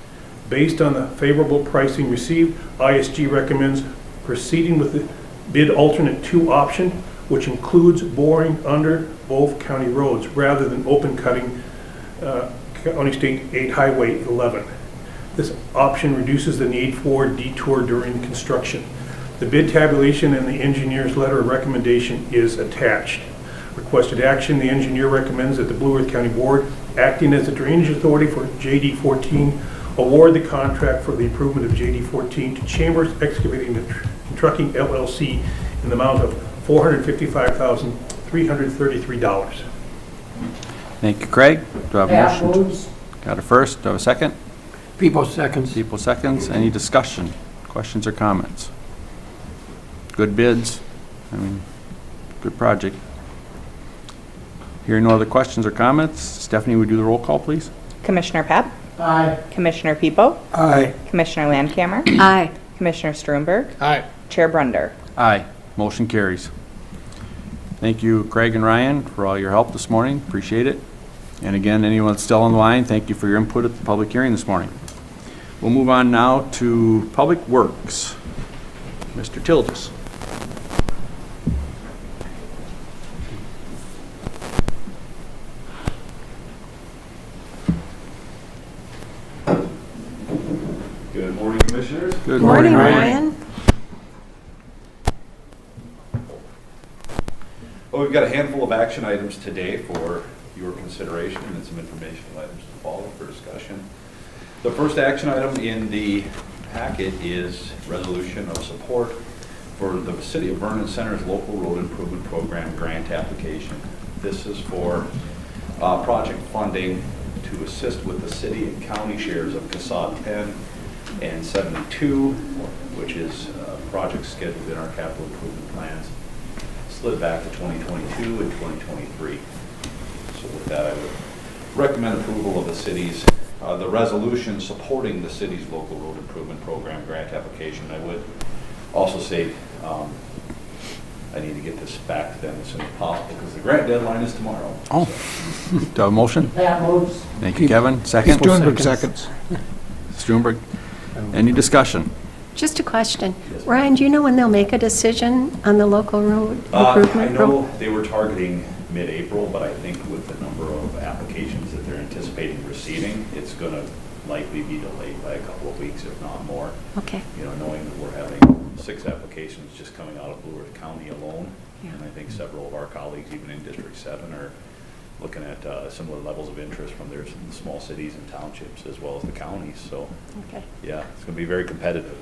Based on the favorable pricing received, ISG recommends proceeding with the bid alternate 2 option, which includes boring under both county roads rather than open cutting County State 8 Highway 11. This option reduces the need for detour during construction. The bid tabulation and the engineer's letter of recommendation is attached. Requested action, the engineer recommends that the Blue Earth County Board, acting as the drainage authority for JD 14, award the contract for the improvement of JD 14 to Chambers Excavating and Trucking LLC in the amount of $455,333. Thank you, Craig. Do I have a Pat motion? moves. Got a first? Do I have a second? People seconds. People seconds. Any discussion, questions, or comments? Good bids. I mean, good project. Hearing no other questions or comments, Stephanie, would you do the roll call, please? Commissioner Pep? Aye. Commissioner Peepo? Aye. Commissioner Landcamer? Aye. Commissioner Struenberg? Aye. Chair Brunder? Aye. Motion carries. Thank you, Craig and Ryan, for all your help this morning. Appreciate it. And again, anyone that's still on the line, thank you for your input at the public hearing this morning. We'll move on now to Public Works. Mr. Tildes. Good morning, Commissioners. Good Morning, Ryan. Well, we've got a handful of action items today for your consideration and some informational items to follow for discussion. The first action item in the packet is resolution of support for the City of Vernon Center's local road improvement program grant application. This is for project funding to assist with the city and county shares of CASAD 10 and 72, which is projects scheduled in our capital improvement plans, slid back to 2022 and 2023. So with that, I would recommend approval of the city's, the resolution supporting the city's local road improvement program grant application. I would also say I need to get this back to them as soon as possible because the grant deadline is tomorrow. Oh, do I have a motion? Pat moves. Thank you, Kevin. Second? Struenberg seconds. Struenberg. Any discussion? Just a question. Ryan, do you know when they'll make a decision on the local road I improvement? know they were targeting mid-April, but I think with the number of applications that they're anticipating receiving, it's going to likely be delayed by a couple of weeks, if not more. Okay. You know, knowing that we're having 6 applications just coming out of Blue Earth County alone, Yeah. and I think several of our colleagues, even in District 7, are looking at similar levels of interest from their small cities and townships as well as the counties. So, Okay. yeah, it's going to be very competitive.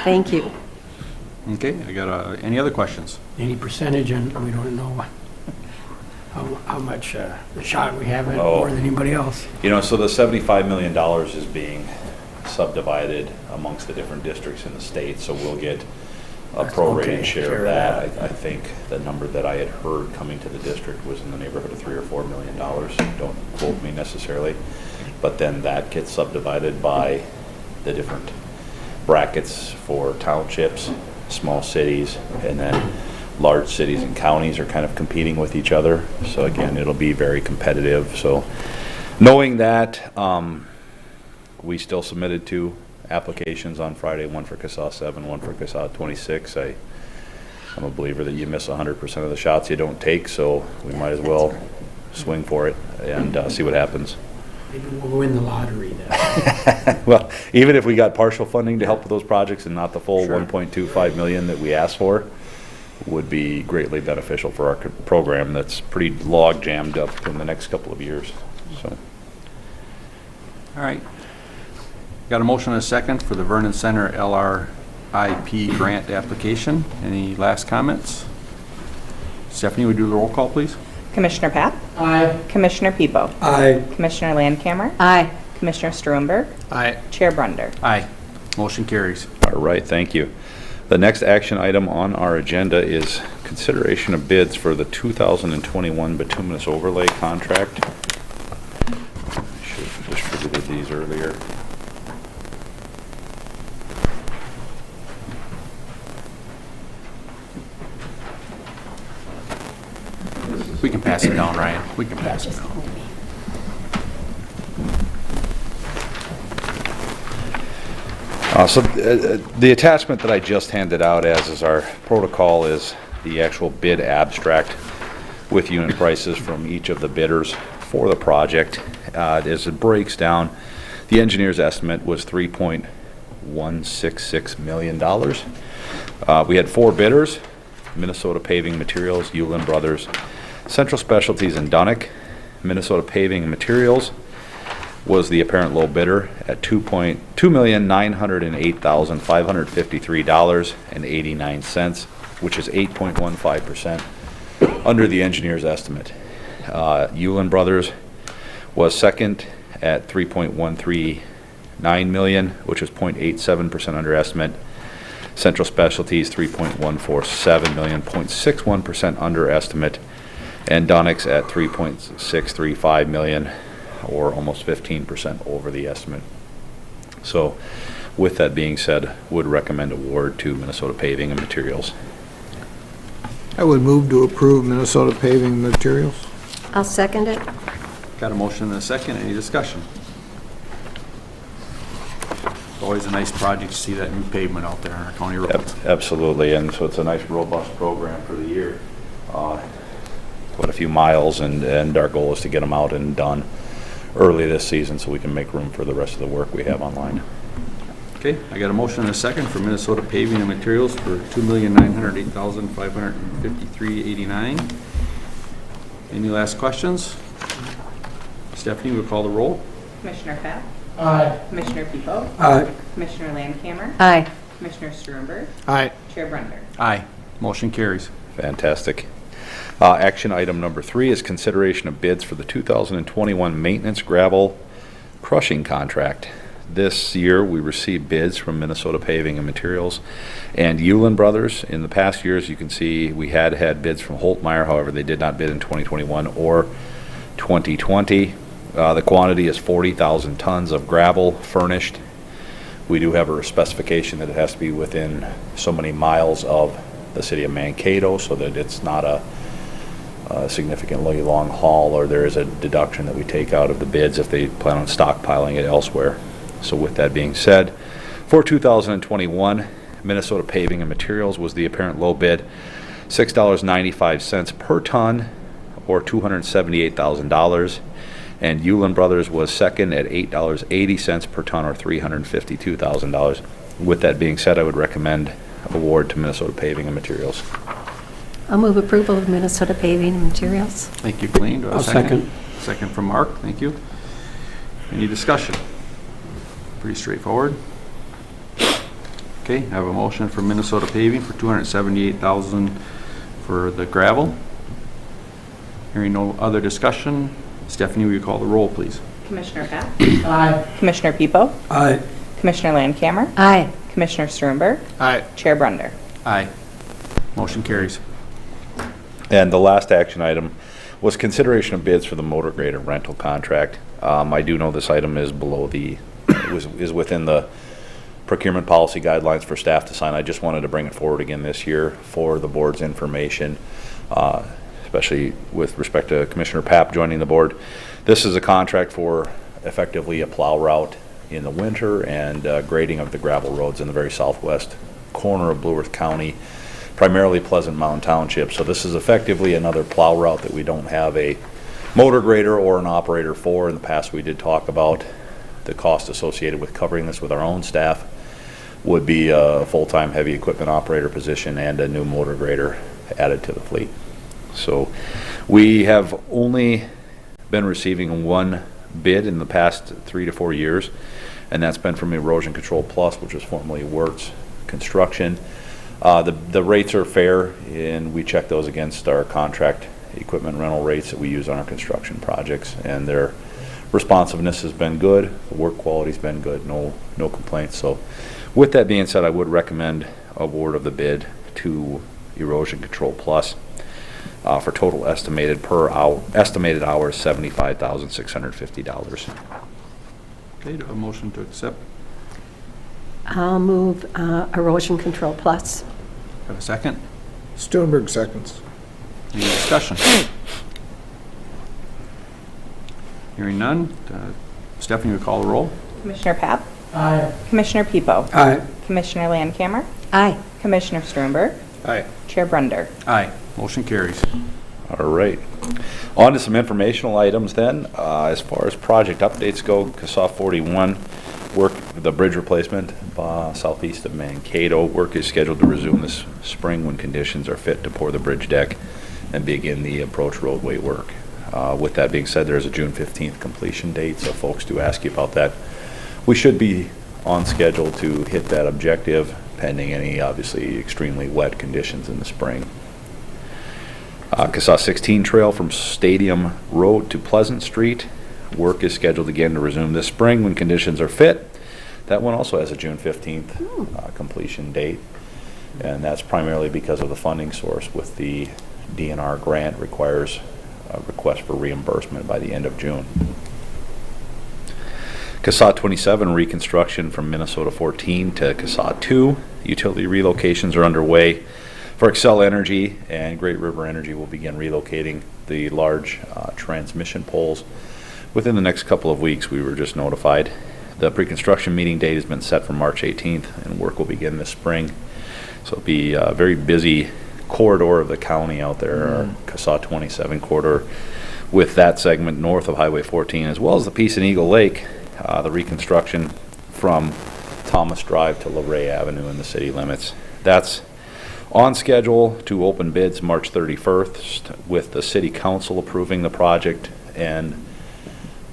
Thank you. Okay, I got any other questions? Any percentage, and we don't know how much the shot we have at Oh. more than anybody else. You know, so the $75 million is being subdivided amongst the different districts in the state, so we'll get a prorated share of that. I think the number that I had heard coming to the district was in the neighborhood of $3 or $4 million. Don't quote me necessarily, but then that gets subdivided by the different brackets for townships, small cities, and then large cities and counties are kind of competing with each other. So again, it'll be very competitive. So knowing that, we still submitted 2 applications on Friday, one for CASA 7, one for CASA 26. I'm a believer that you miss 100% of the shots you don't take, so we might as well swing for it and see what happens. Maybe we'll win the lottery then. Well, even if we got partial funding to help with those projects and not the full Sure. 1.25 million that we asked for, would be greatly beneficial for our program that's pretty log jammed up in the next couple of years. So, All right. Got a motion and a second for the Vernon Center LRIP grant application. Any last comments? Stephanie, would you do the roll call, please? Commissioner Pep? Aye. Commissioner Peepo? Aye. Commissioner Landcamer? Aye. Commissioner Struenberg? Aye. Chair Brunder? Aye. Motion carries. all right, thank you. The next action item on our agenda is consideration of bids for the 2021 Bituminous overlay contract. I should have distributed these earlier. We can pass it down, Ryan. We can pass it down. So the attachment that I just handed out as is our protocol is the actual bid abstract with unit prices from each of the bidders for the project. As it breaks down, The engineer's estimate was $3.166 million. We had 4 bidders: Minnesota Paving Materials, Hewlin Brothers, Central Specialties, and Dunick. Minnesota Paving Materials was the apparent low bidder at $2,908,553.89, which is 8.15% under the engineer's estimate. Hewlin Brothers was second at $3.139 million, which was 0.87% under estimate. Central Specialties, $3.147 million, 0.61% under estimate. And Dunick's at $3.635 million, or almost 15% over the estimate. So with that being said, would recommend award to Minnesota Paving and Materials. I would move to approve Minnesota Paving Materials. I'll second it. Got a motion and a second. Any discussion? Always a nice project to see that new pavement out there on our county roads. Absolutely, and so it's a nice robust program for the year. Quite a few miles, and our goal is to get them out and done early this season so we can make room for the rest of the work we have online. Okay, I got a motion and a second for Minnesota Paving and Materials for $2,908,553.89. Any last questions? Stephanie, will call the roll. Commissioner Pap? Aye. Commissioner Pepo? Aye. Commissioner Landcamer? Aye. Commissioner Struenberg? Aye. Chair Brunder? Aye. Motion carries. Fantastic. Action item number 3 is consideration of bids for the 2021 maintenance gravel crushing contract. This year, we received bids from Minnesota Paving and Materials and Hewlin Brothers. In the past years, you can see we had bids from Holtmeyer. However, they did not bid in 2021 or 2020. The quantity is 40,000 tons of gravel furnished. We do have a specification that it has to be within so many miles of the city of Mankato, so that it's not a significantly long haul, or there is a deduction that we take out of the bids if they plan on stockpiling it elsewhere. So with that being said, for 2021, Minnesota Paving and Materials was the apparent low bid, $6.95 per ton, or $278,000. And Hewlin Brothers was second at $8.80 per ton, or $352,000. With that being said, I would recommend award to Minnesota Paving and Materials. I'll move approval of Minnesota Paving and Materials. Thank you, Colleen. Do I have a I'll second. Second from Mark. Thank you. Any discussion? Pretty straightforward. Okay, I have a motion for Minnesota Paving for $278,000 for the gravel. Hearing no other discussion, Stephanie, will you call the roll, please? Commissioner Pap? Aye. Commissioner Pepo? Aye. Commissioner Landcamer? Aye. Commissioner Struenberg? Aye. Chair Brunder? Aye. Motion carries. And the last action item was consideration of bids for the motor grader rental contract. I do know this item is below is within the procurement policy guidelines for staff to sign. I just wanted to bring it forward again this year for the board's information, especially with respect to Commissioner Papp joining the board. This is a contract for effectively a plow route in the winter and grading of the gravel roads in the very southwest corner of Blue Earth County, primarily Pleasant Mountain Township. So this is effectively another plow route that we don't have a motor grader or an operator for. In the past, we did talk about the cost associated with covering this with our own staff would be a full-time heavy equipment operator position and a new motor grader added to the fleet. So we have only been receiving one bid in the past 3 to 4 years, and that's been from Erosion Control Plus, which was formerly Wirtz Construction. The rates are fair, and we check those against our contract equipment rental rates that we use on our construction projects, and their responsiveness has been good, the work quality's been good, no complaints. So with that being said, I would recommend award of the bid to Erosion Control Plus for total estimated hours $75,650. Okay, do I have a motion to accept? I'll move Erosion Control Plus. Have a second? Stuenberg seconds. Any discussion? Hearing none, Stephanie will call the roll. Commissioner Papp? Aye. Commissioner Pepo? Aye. Commissioner Landcamer? Aye. Commissioner Struenberg? Aye. Chair Brunder? Aye. Motion carries. All right. On to some informational items then. As far as project updates go, CASA 41 work, the bridge replacement southeast of Mankato, work is scheduled to resume this spring when conditions are fit to pour the bridge deck and begin the approach roadway work. With that being said, there's a June 15th completion date, so folks do ask you about that. We should be on schedule to hit that objective pending any obviously extremely wet conditions in the spring. CASA 16 trail from Stadium Road to Pleasant Street. Work is scheduled again to resume this spring when conditions are fit. That one also has a June 15th completion date, and that's primarily because of the funding source with the DNR grant requires a request for reimbursement by the end of June. CASA 27 reconstruction from Minnesota 14 to CASA 2. Utility relocations are underway. For Excel Energy and Great River Energy will begin relocating the large transmission poles within the next couple of weeks. We were just notified. The pre-construction meeting date has been set for March 18th, and work will begin this spring. So it'll be a very busy corridor of the county out there, our CASA 27 corridor, with that segment north of Highway 14, as well as the Peace and Eagle Lake, the reconstruction from Thomas Drive to LeRae Avenue in the city limits. That's on schedule to open bids March 31st, with the city council approving the project, and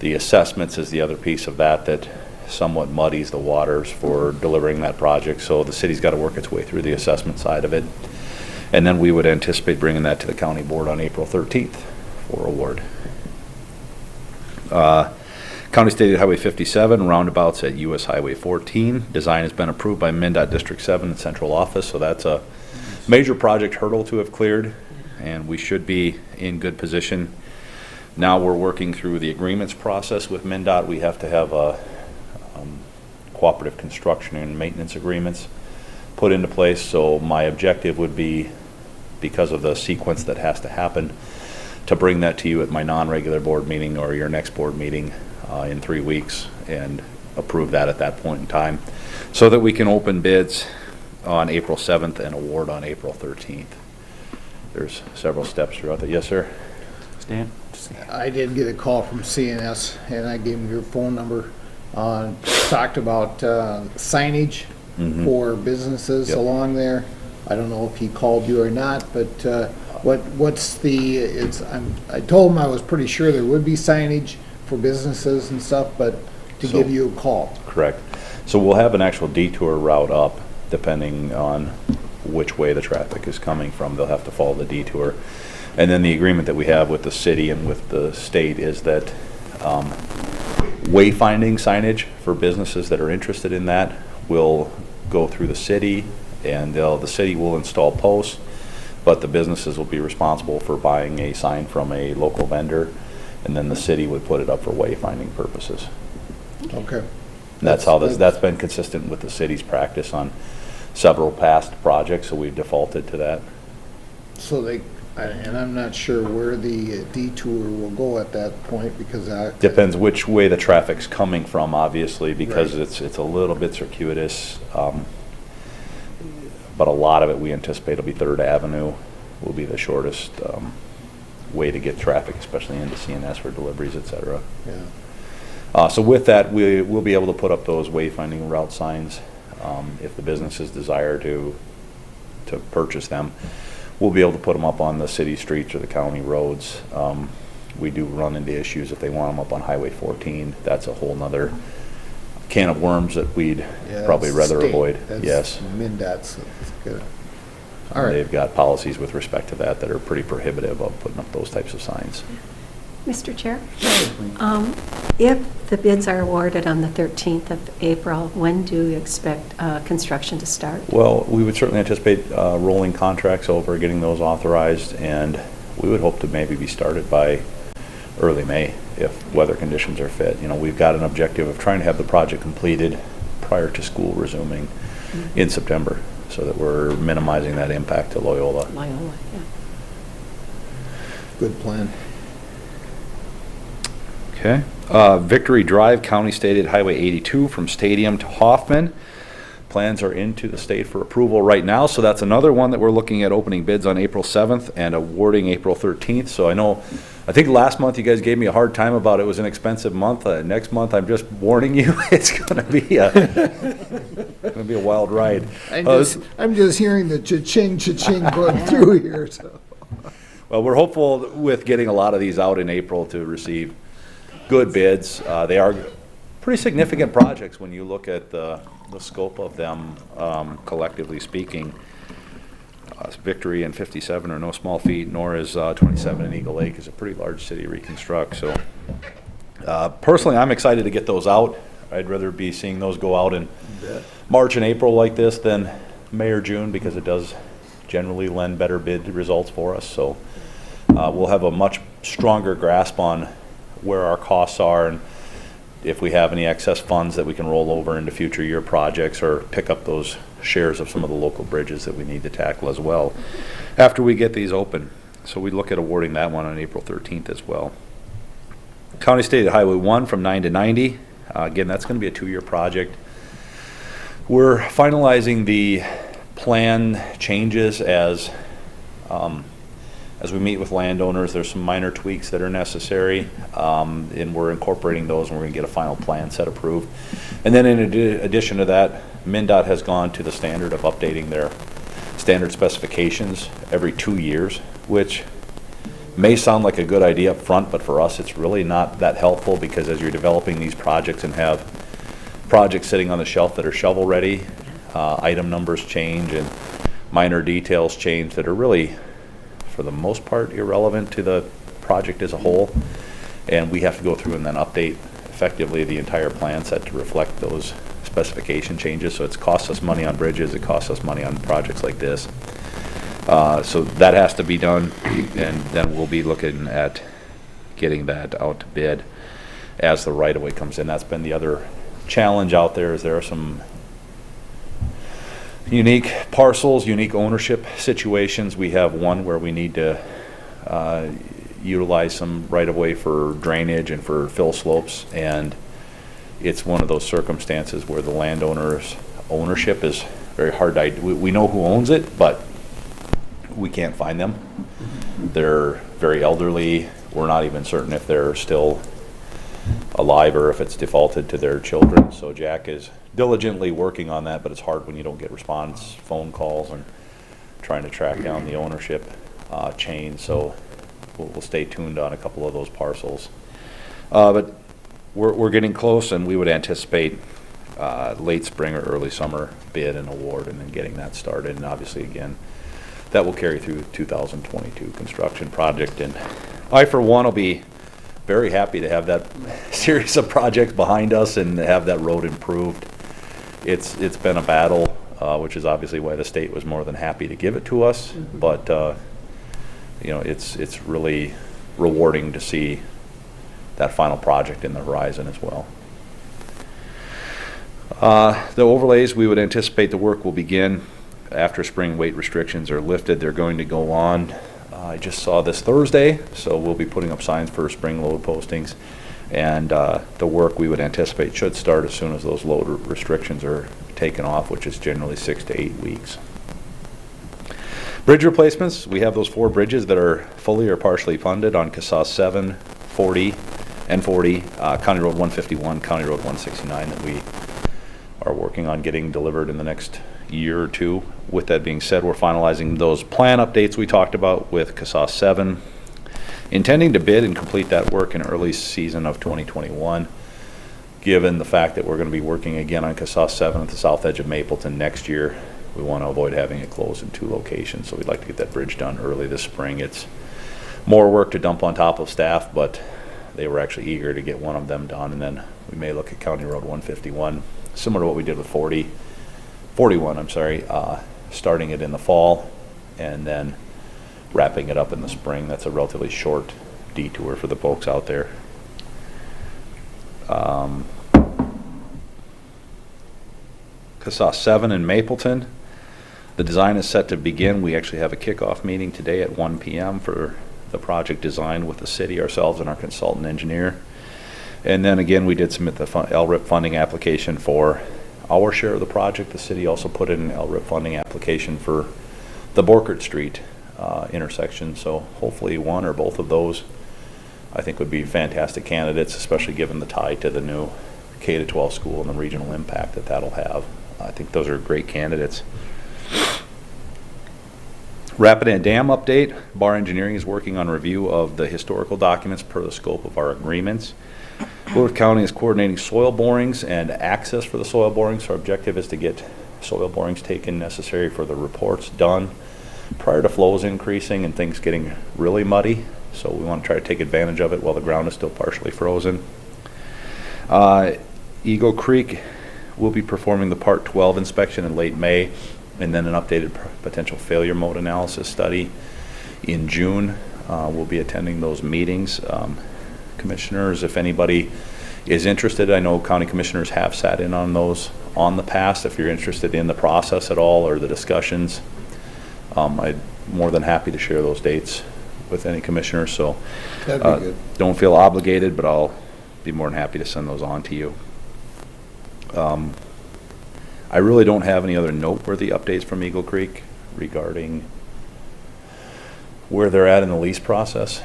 the assessments is the other piece of that somewhat muddies the waters for delivering that project. So the city's got to work its way through the assessment side of it. And then we would anticipate bringing that to the county board on April 13th for award. County State Highway 57, roundabouts at US Highway 14. Design has been approved by MnDOT District 7 Central Office, so that's a major project hurdle to have cleared, and we should be in good position. Now we're working through the agreements process with MnDOT. We have to have cooperative construction and maintenance agreements put into place, so my objective would be, because of the sequence that has to happen, to bring that to you at my non-regular board meeting or your next board meeting in 3 weeks and approve that at that point in time, so that we can open bids on April 7th and award on April 13th. There's several steps throughout that. Yes, sir? Stan? I did get a call from CNS, and I gave him your phone number. Talked about signage for businesses along there. I don't know if he called you or not, but what's the? I told him I was pretty sure there would be signage for businesses and stuff, but to give you a call. Correct. So we'll have an actual detour route up, depending on which way the traffic is coming from. They'll have to follow the detour. And then the agreement that we have with the city and with the state is that wayfinding signage for businesses that are interested in that will go through the city, and the city will install posts, but the businesses will be responsible for buying a sign from a local vendor, and then the city would put it up for wayfinding purposes. Okay. And that's been consistent with the city's practice on several past projects, so we've defaulted to that. So and I'm not sure where the detour will go at that point, because depends which way the traffic's coming from, obviously, because it's a little bit circuitous, but a lot of it we anticipate will be 3rd Avenue will be the shortest way to get traffic, especially into CNS for deliveries, etc. Yeah. So with that, we'll be able to put up those wayfinding route signs if the businesses desire to purchase them. We'll be able to put them up on the city streets or the county roads. We do run into issues if they want them up on Highway 14. That's a whole nother can of worms that we'd probably rather avoid. Yes. MnDOT's good. All right. They've got policies with respect to that are pretty prohibitive of putting up those types of signs. Mr. Chair, if the bids are awarded on the 13th of April, when do you expect construction to start? Well, we would certainly anticipate rolling contracts over, getting those authorized, and we would hope to maybe be started by early May if weather conditions are fit. You know, we've got an objective of trying to have the project completed prior to school resuming in September, so that we're minimizing that impact to Loyola. Loyola, yeah. Good plan. Okay. Victory Drive, County Stated Highway 82 from Stadium to Hoffman. Plans are into the state for approval right now, so that's another one that we're looking at opening bids on April 7th and awarding April 13th. So I think last month you guys gave me a hard time about it was an expensive month. Next month, I'm just warning you, it's gonna be a wild ride. I'm just hearing the cha-ching, cha-ching going through here, so. Well, we're hopeful with getting a lot of these out in April to receive good bids. They are pretty significant projects when you look at the scope of them, collectively speaking. Victory and 57 are no small feat, nor is 27 in Eagle Lake is a pretty large city to reconstruct. So personally, I'm excited to get those out. I'd rather be seeing those go out in March and April like this than May or June, because it does generally lend better bid results for us. So we'll have a much stronger grasp on where our costs are, and if we have any excess funds that we can roll over into future year projects or pick up those shares of some of the local bridges that we need to tackle as well after we get these open. So we look at awarding that one on April 13th as well. County State Highway 1 from 9 to 90. Again, that's going to be a 2-year project. We're finalizing the plan changes as we meet with landowners. There's some minor tweaks that are necessary, and we're incorporating those, and we're going to get a final plan set approved. And then in addition to that, MnDOT has gone to the standard of updating their standard specifications every 2 years, which may sound like a good idea up front, but for us it's really not that helpful, because as you're developing these projects and have projects sitting on the shelf that are shovel ready, item numbers change and minor details change that are really, for the most part, irrelevant to the project as a whole, and we have to go through and then update effectively the entire plan set to reflect those specification changes. So it's cost us money on bridges, it costs us money on projects like this. So that has to be done, and then we'll be looking at getting that out to bid as the right-of-way comes in. That's been the other challenge out there, is there are some unique parcels, unique ownership situations. We have one where we need to utilize some right-of-way for drainage and for fill slopes, and it's one of those circumstances where the landowner's ownership is very hard to, we know who owns it, but we can't find them. They're very elderly. We're not even certain if they're still alive or if it's defaulted to their children. So Jack is diligently working on that, but it's hard when you don't get response phone calls and trying to track down the ownership chain. So we'll stay tuned on a couple of those parcels. But we're getting close, and we would anticipate late spring or early summer bid and award, and then getting that started. And obviously, again, that will carry through 2022 construction project. And I, for one, will be very happy to have that series of projects behind us and have that road improved. It's been a battle, which is obviously why the state was more than happy to give it to us. But you know, it's really rewarding to see that final project in the horizon as well. The overlays, we would anticipate the work will begin after spring weight restrictions are lifted. They're going to go on. I just saw this Thursday, so we'll be putting up signs for spring load postings, and the work we would anticipate should start as soon as those load restrictions are taken off, which is generally 6 to 8 weeks. Bridge replacements, we have those 4 bridges that are fully or partially funded on CASAS 7, 40, and 40, County Road 151, County Road 169 that we are working on getting delivered in the next year or two. With that being said, we're finalizing those plan updates we talked about with CASAS 7, intending to bid and complete that work in early season of 2021. Given the fact that we're going to be working again on CASAS 7 at the south edge of Mapleton next year, we want to avoid having it closed in 2 locations, so we'd like to get that bridge done early this spring. It's more work to dump on top of staff, but they were actually eager to get one of them done, and then we may look at County Road 151, similar to what we did with 41, I'm sorry, starting it in the fall and then wrapping it up in the spring. That's a relatively short detour for the folks out there. CASAS 7 in Mapleton, the design is set to begin. We actually have a kickoff meeting today at 1 p.m. for the project design with the city, ourselves, and our consultant engineer. And then again, we did submit the LRIP funding application for our share of the project, the city also put in an LRIP funding application for the Borkert Street intersection. So hopefully one or both of those, I think, would be fantastic candidates, especially given the tie to the new K-12 school and the regional impact that that'll have. I think those are great candidates. Rapidan Dam update. Bar Engineering is working on review of the historical documents per the scope of our agreements. Blue County is coordinating soil borings and access for the soil borings. Our objective is to get soil borings taken necessary for the reports done prior to flows increasing and things getting really muddy. So we want to try to take advantage of it while the ground is still partially frozen. Eagle Creek will be performing the Part 12 inspection in late May, and then an updated potential failure mode analysis study in June. We'll be attending those meetings. Commissioners, if anybody is interested, I know county commissioners have sat in on those on the past. If you're interested in the process at all or the discussions, I'm more than happy to share those dates with any commissioner. So That'd be good. Don't feel obligated, but I'll be more than happy to send those on to you. I really don't have any other noteworthy updates from Eagle Creek regarding where they're at in the lease process.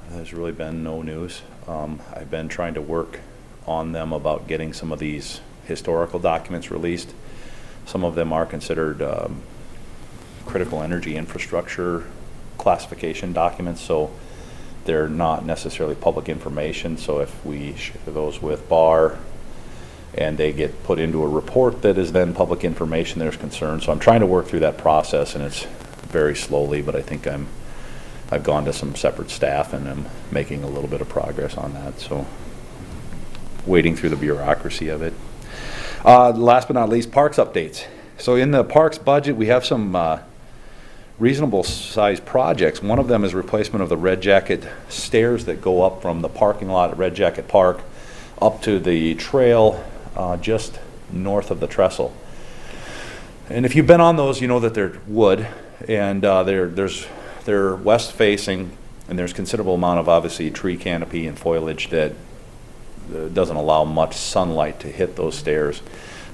There's really been no news. I've been trying to work on them about getting some of these historical documents released. Some of them are considered critical energy infrastructure classification documents, so they're not necessarily public information. So if we share those with BAR and they get put into a report that is then public information, there's concern. So I'm trying to work through that process, and it's very slowly, but I think I've gone to some separate staff and I'm making a little bit of progress on that. So wading through the bureaucracy of it. Last but not least, parks updates. So in the parks budget, we have some reasonable sized projects. One of them is replacement of the Red Jacket stairs that go up from the parking lot at Red Jacket Park up to the trail just north of the trestle. And if you've been on those, you know that they're wood, and they're west facing, and there's considerable amount of obviously tree canopy and foliage that doesn't allow much sunlight to hit those stairs.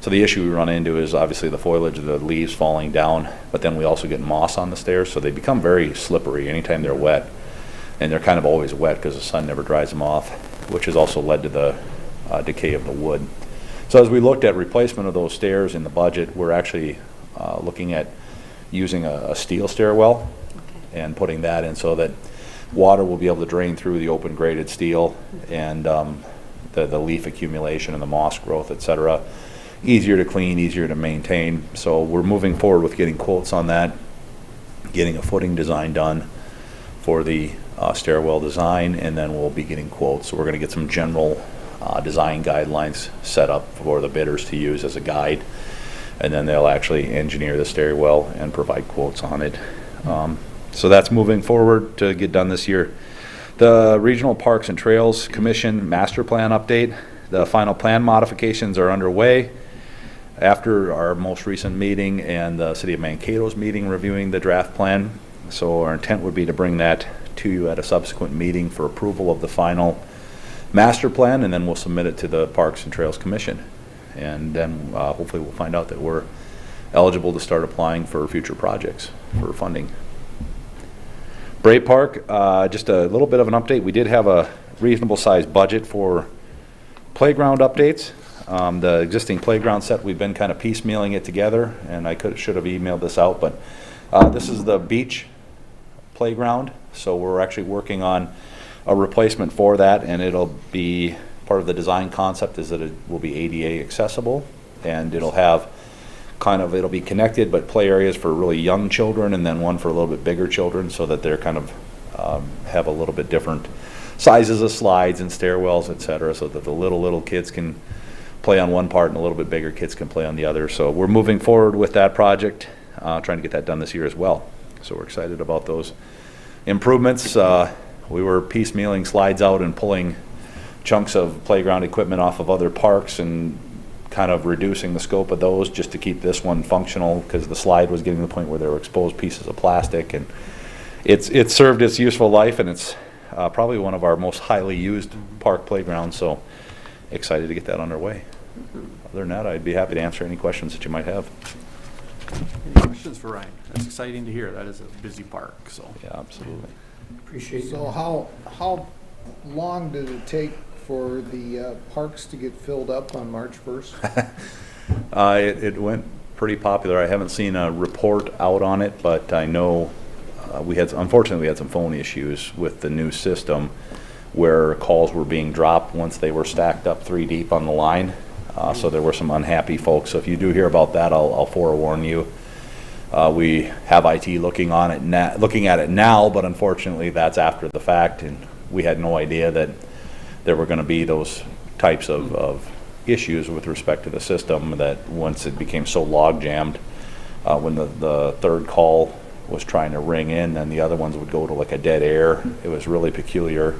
So the issue we run into is obviously the foliage, the leaves falling down, but then we also get moss on the stairs, so they become very slippery anytime they're wet. And they're kind of always wet because the sun never dries them off, which has also led to the decay of the wood. So as we looked at replacement of those stairs in the budget, we're actually looking at using a steel stairwell and putting that in so that water will be able to drain through the open graded steel, and the leaf accumulation and the moss growth, etc. Easier to clean, easier to maintain. So we're moving forward with getting quotes on that, getting a footing design done for the stairwell design, and then we'll be getting quotes. So we're going to get some general design guidelines set up for the bidders to use as a guide, and then they'll actually engineer the stairwell and provide quotes on it. So that's moving forward to get done this year. The Regional Parks and Trails Commission Master Plan update. The final plan modifications are underway after our most recent meeting and the City of Mankato's meeting reviewing the draft plan. So our intent would be to bring that to you at a subsequent meeting for approval of the final master plan, and then we'll submit it to the Parks and Trails Commission. And then hopefully we'll find out that we're eligible to start applying for future projects for funding. Bray Park, just a little bit of an update. We did have a reasonable sized budget for playground updates. The existing playground set, we've been kind of piecemealing it together, and I should have emailed this out, but this is the beach playground. So we're actually working on a replacement for that, and it'll be part of the design concept is that it will be ADA accessible, and it'll have it'll be connected, but play areas for really young children and then one for a little bit bigger children, so that they're kind of have a little bit different sizes of slides and stairwells, etc., so that the little kids can play on one part and the little bit bigger kids can play on the other. So we're moving forward with that project, trying to get that done this year as well. So we're excited about those improvements. We were piecemealing slides out and pulling chunks of playground equipment off of other parks and kind of reducing the scope of those just to keep this one functional, because the slide was getting to the point where there were exposed pieces of plastic, and it's served its useful life, and it's probably one of our most highly used park playgrounds. So excited to get that underway. Other than that, I'd be happy to answer any questions that you might have. Any questions for Ryan? That's exciting to hear. That is a busy park, so. Yeah, absolutely. Appreciate So how long did it take for the parks to get filled up on March 1st? It went pretty popular. I haven't seen a report out on it, but I know unfortunately we had some phone issues with the new system where calls were being dropped once they were stacked up 3 deep on the line. So there were some unhappy folks. So if you do hear about that, I'll forewarn you. We have IT looking at it now, but unfortunately that's after the fact, and we had no idea that there were going to be those types of issues with respect to the system, that once it became so log jammed, when the third call was trying to ring in, and the other ones would go to like a dead air. It was really peculiar,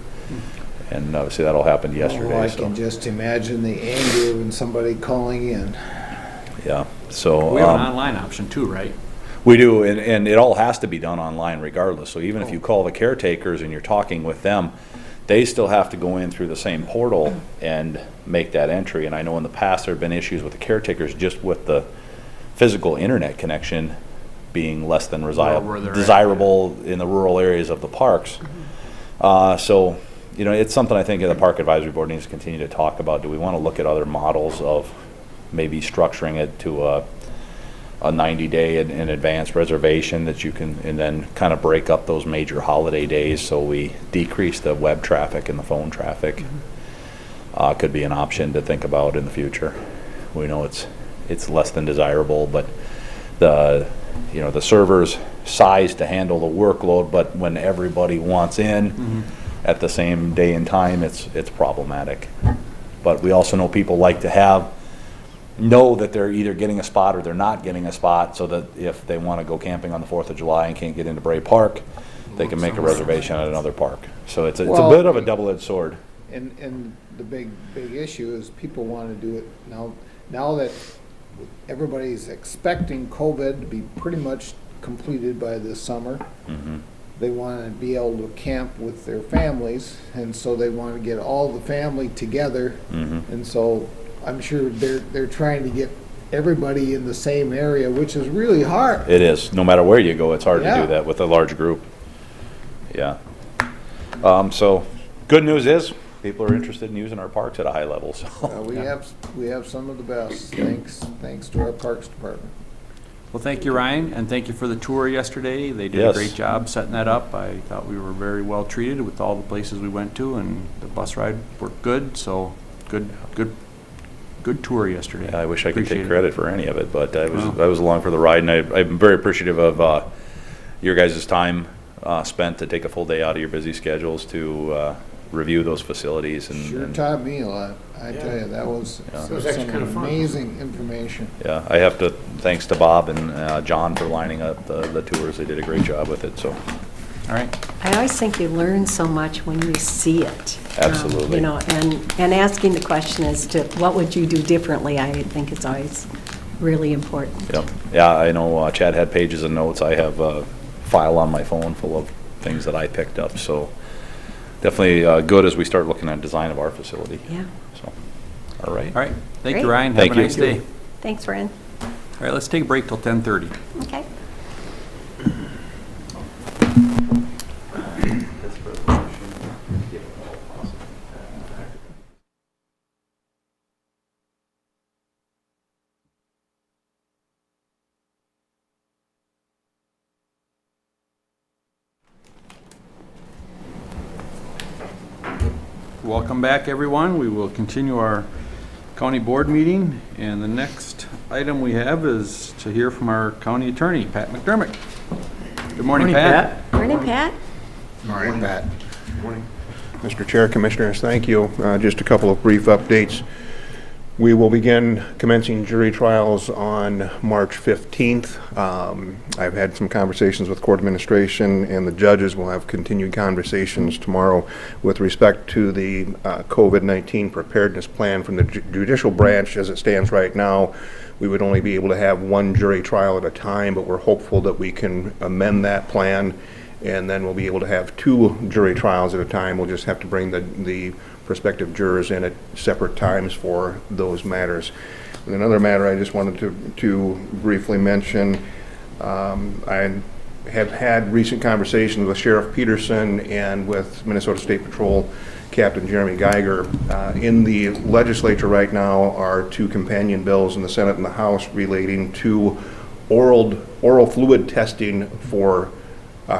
and obviously that all happened yesterday. I can just imagine the anger when somebody calling in. Yeah, so We have an online option too, right? we do, and it all has to be done online regardless. So even if you call the caretakers and you're talking with them, they still have to go in through the same portal and make that entry. And I know in the past there have been issues with the caretakers just with the physical internet connection being less than desirable in the rural areas of the parks. So, you know, it's something I think the Park Advisory Board needs to continue to talk about. Do we want to look at other models of maybe structuring it to a 90-day in advance reservation that you can, and then kind of break up those major holiday days so we decrease the web traffic and the phone traffic? Could be an option to think about in the future. We know it's less than desirable, but the server's size to handle the workload, but when everybody wants in at the same day and time, it's problematic. But we also know people like to know that they're either getting a spot or they're not getting a spot, so that if they want to go camping on the 4th of July and can't get into Bray Park, they can make a reservation at another park. So it's a bit of a double-edged sword. And the big issue is people want to do it now that everybody's expecting COVID to be pretty much completed by this summer. They want to be able to camp with their families, and so they want to get all the family together. And so I'm sure they're trying to get everybody in the same area, which is really hard. It is. No matter where you go, it's hard to do that with a large group. Yeah. So good news is people are interested in using our parks at a high level. So we have some of the best. Thanks to our Parks Department. Well, thank you, Ryan, and thank you for the tour yesterday. They did a great job setting that up. I thought we were very well treated with all the places we went to, and the bus ride worked good. So good tour yesterday. Yeah, I wish I could take credit for any of it, but I was along for the ride, and I'm very appreciative of your guys' time spent to take a full day out of your busy schedules to review those facilities. And taught me a lot. I tell you, that was some amazing information. Yeah, I have to thanks to Bob and John for lining up the tours. They did a great job with it. So, all right. I always think you learn so much when you see it. Absolutely. And asking the question as to what would you do differently, I think it's always really important. Yep. Yeah, I know Chad had pages of notes. I have a file on my phone full of things that I picked up. So definitely good as we start looking at design of our facility. Yeah. So, all right. All right. Thank Great. you, Ryan. Thank Have a you. nice day. Thanks, Ryan. All right, let's take a break till 10:30. Okay. Welcome back, everyone. We will continue our county board meeting, and the next item we have is to hear from our county attorney, Pat McDermott. Good morning, Pat. Morning, Pat. Morning, Pat. Morning. Mr. Chair, Commissioners, thank you. Just a couple of brief updates. We will begin commencing jury trials on March 15th. I've had some conversations with court administration, and the judges will have continued conversations tomorrow with respect to the COVID-19 preparedness plan from the judicial branch. As it stands right now, we would only be able to have one jury trial at a time, but we're hopeful that we can amend that plan, and then we'll be able to have 2 jury trials at a time. We'll just have to bring the prospective jurors in at separate times for those matters. In another matter, I just wanted to briefly mention, I have had recent conversations with Sheriff Peterson and with Minnesota State Patrol Captain Jeremy Geiger. In the legislature right now are 2 companion bills in the Senate and the House relating to oral fluid testing for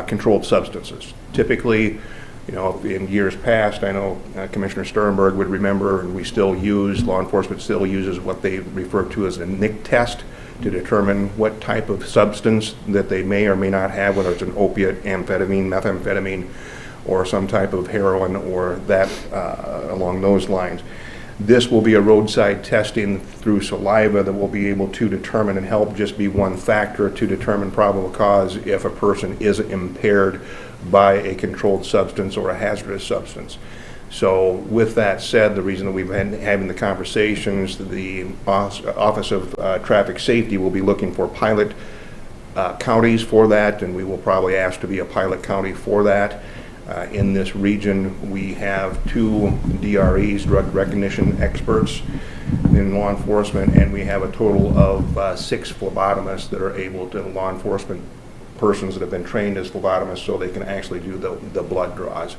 controlled substances. Typically, you know, in years past, I know Commissioner Sternberg would remember, and we still use, law enforcement still uses what they refer to as a NIC test to determine what type of substance that they may or may not have, whether it's an opiate, amphetamine, methamphetamine, or some type of heroin or that along those lines. This will be a roadside testing through saliva that will be able to determine and help just be one factor to determine probable cause if a person is impaired by a controlled substance or a hazardous substance. So with that said, the reason that we've been having the conversations, the Office of Traffic Safety will be looking for pilot counties for that, and we will probably ask to be a pilot county for that. In this region, we have 2 DREs, drug recognition experts in law enforcement, and we have a total of 6 phlebotomists that are able to, law enforcement persons that have been trained as phlebotomists so they can actually do the blood draws.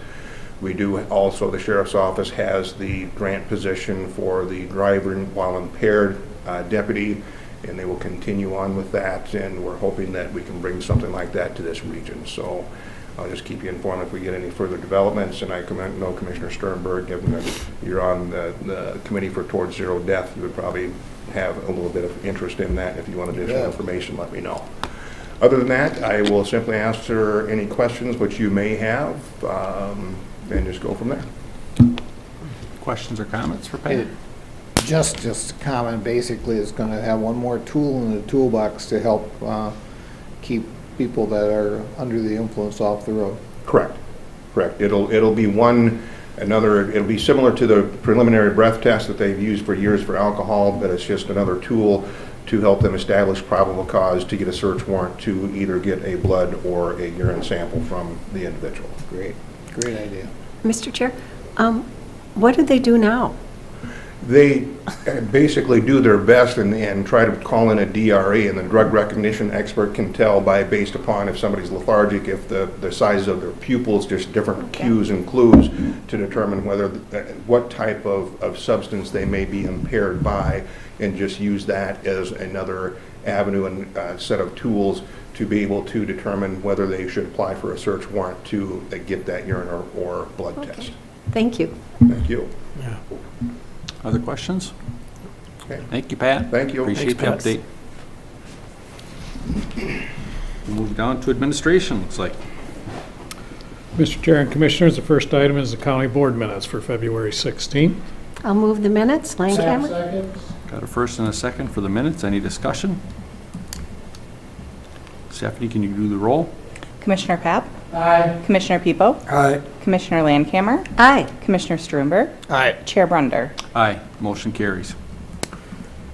We do also, the Sheriff's Office has the grant position for the driver while impaired deputy, and they will continue on with that, and we're hoping that we can bring something like that to this region. So I'll just keep you informed if we get any further developments, and I know Commissioner Sternberg, given that you're on the Committee for Towards Zero Death, you would probably have a little bit of interest in that. If you want additional information, let me know. Other than that, I will simply answer any questions which you may have, and just go from there. Questions or comments for Pat? Just a comment, basically, is going to have one more tool in the toolbox to help keep people that are under the influence off the road. Correct. It'll be it'll be similar to the preliminary breath test that they've used for years for alcohol, but it's just another tool to help them establish probable cause to get a search warrant to either get a blood or a urine sample from the individual. Great idea. Mr. Chair, what do they do now? They basically do their best and try to call in a DRE, and the drug recognition expert can tell based upon if somebody's lethargic, if the size of their pupils, just different cues and clues to determine what type of substance they may be impaired by, and just use that as another avenue and set of tools to be able to determine whether they should apply for a search warrant to get that urine or blood test. Thank you. Thank you. Yeah. Other questions? Okay. Thank you, Pat. Thank you. Appreciate the update. We'll move down to administration, looks like. Mr. Chair and Commissioners, the first item is the County Board minutes for February 16th. I'll move the minutes. Landcamer? Second. Got a first and a second for the minutes. Any discussion? Stephanie, can you do the roll? Commissioner Papp? Aye. Commissioner Pepo? Aye. Commissioner Landcamer? Aye. Commissioner Struenberg? Aye. Chair Brunder? Aye. Motion carries.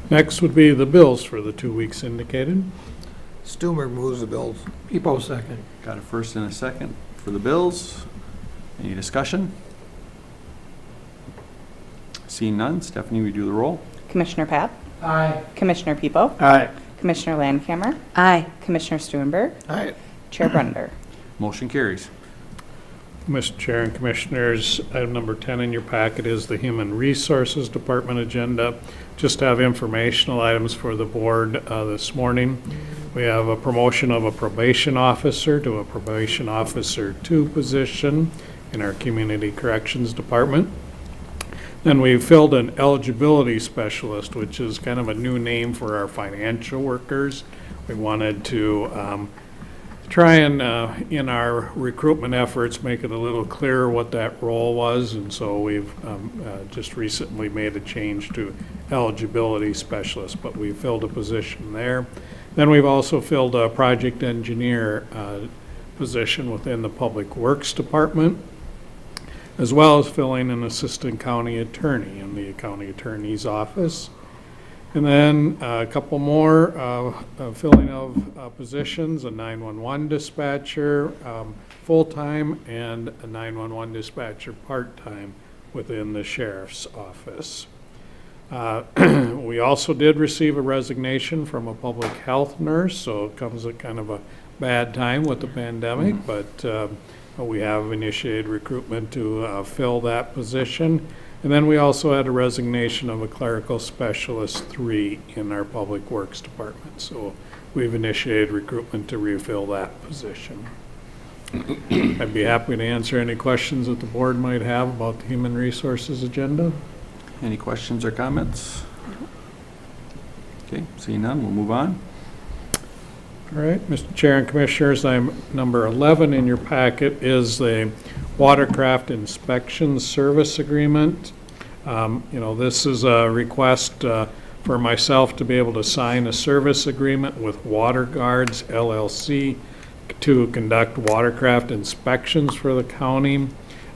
Next would be the bills for the 2 weeks indicated. Stumer moves the bills. People second. Got a first and a second for the bills. Any discussion? Seeing none, Stephanie, we do the roll? Commissioner Papp? Aye. Commissioner Pepo? Aye. Commissioner Landcamer? Aye. Commissioner Struenberg? Aye. Chair Brunder? Motion carries. Mr. Chair and Commissioners, item number 10 in your packet is the Human Resources Department agenda. Just have informational items for the board this morning. We have a promotion of a probation officer to a probation officer 2 position in our Community Corrections Department. Then we filled an eligibility specialist, which is kind of a new name for our financial workers. We wanted to try and, in our recruitment efforts, make it a little clearer what that role was, and so we've just recently made a change to eligibility specialist, but we filled a position there. Then we've also filled a project engineer position within the Public Works Department, as well as filling an assistant county attorney in the county attorney's office. And then a couple more filling of positions, a 911 dispatcher full-time and a 911 dispatcher part-time within the sheriff's office. We also did receive a resignation from a public health nurse, so it comes at kind of a bad time with the pandemic, but we have initiated recruitment to fill that position. And then we also had a resignation of a clerical specialist 3 in our public works department. So we've initiated recruitment to refill that position. I'd be happy to answer any questions that the board might have about the human resources agenda. Any questions or comments? Okay, seeing none, we'll move on. All right, Mr. Chair and Commissioners, item number 11 in your packet is the Watercraft Inspection Service Agreement. This is a request for myself to be able to sign a service agreement with Water Guards LLC to conduct watercraft inspections for the county.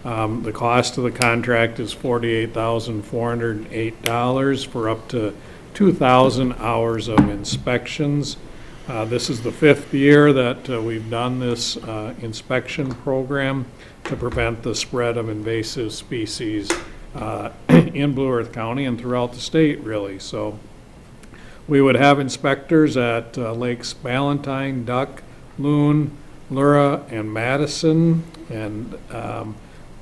The cost of the contract is $48,408 for up to 2,000 hours of inspections. This is the 5th year that we've done this inspection program to prevent the spread of invasive species in Blue Earth County and throughout the state, really. So we would have inspectors at Lakes Ballantyne, Duck, Loon, Lura, and Madison, and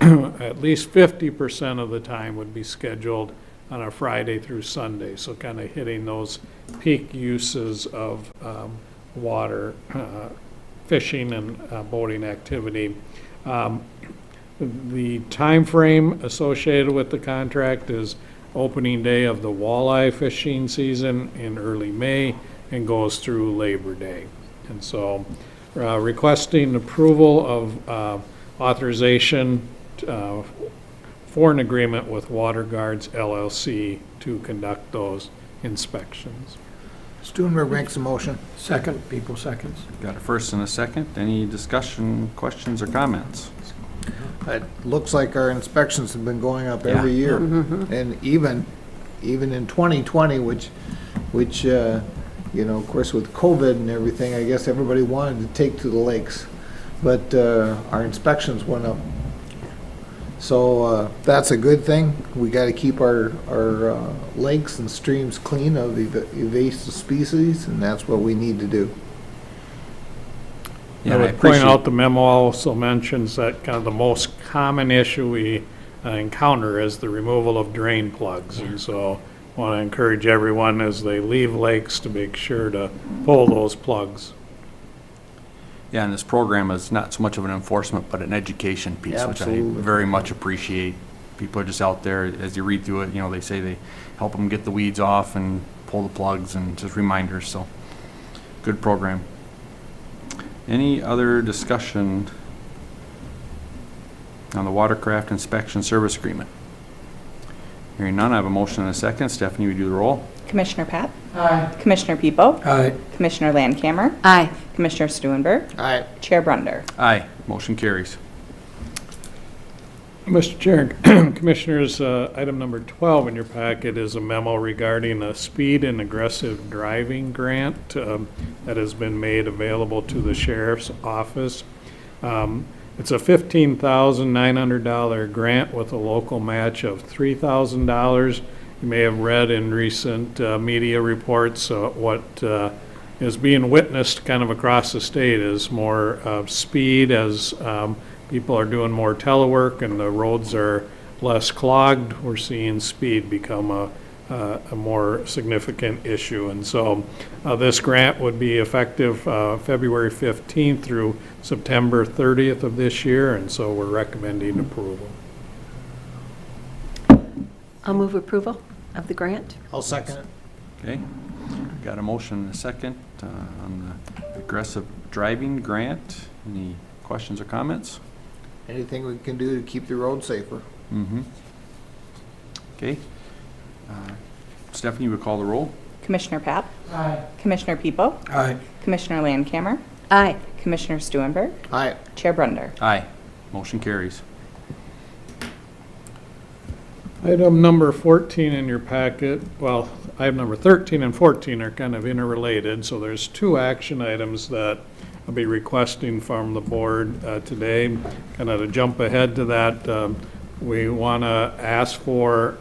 at least 50% of the time would be scheduled on a Friday through Sunday, so kind of hitting those peak uses of water, fishing and boating activity. The time frame associated with the contract is opening day of the walleye fishing season in early May and goes through Labor Day. And so requesting approval of authorization for an agreement with Water Guards LLC to conduct those inspections. Stuenberg makes a motion. Second, People seconds. Got a first and a second. Any discussion, questions, or comments? It looks like our inspections have been going up every year. And even in 2020, which of course with COVID and everything, I guess everybody wanted to take to the lakes. But our inspections went up. So that's a good thing. We got to keep our lakes and streams clean of invasive species, and that's what we need to do. I would point out the memo also mentions that kind of the most common issue we encounter is the removal of drain plugs. And so I want to encourage everyone as they leave lakes to make sure to pull those plugs. Yeah, and this program is not so much of an enforcement, but an education piece, Absolutely. which I very much appreciate. People are just out there, as you read through it, they say they help them get the weeds off and pull the plugs and just reminders, so good program. Any other discussion on the Watercraft Inspection Service Agreement? Hearing none, I have a motion and a second. Stephanie, would you do the roll? Commissioner Pat? Aye. Commissioner People? Aye. Commissioner Landcamer? Aye. Commissioner Stuenberg? Aye. Chair Brunder? Aye. Motion carries. Mr. Chair and Commissioners, item number 12 in your packet is a memo regarding a speed and aggressive driving grant that has been made available to the Sheriff's Office. It's a $15,900 grant with a local match of $3,000. You may have read in recent media reports what is being witnessed kind of across the state is more speed as people are doing more telework and the roads are less clogged. We're seeing speed become a more significant issue. And so this grant would be effective February 15th through September 30th of this year, and so we're recommending approval. I'll move approval of the grant. I'll second it. Okay. Got a motion and a second on the aggressive driving grant. Any questions or comments? Anything we can do to keep the road safer. Okay. Stephanie, you would call the roll? Commissioner Pat? Aye. Commissioner People? Aye. Commissioner Landcamer? Aye. Commissioner Stuenberg? Aye. Chair Brunder? Aye. Motion carries. Item number 14 in your packet, well, item number 13 and 14 are kind of interrelated, so there's two action items that I'll be requesting from the board today. Kind of to jump ahead to that, we want to ask for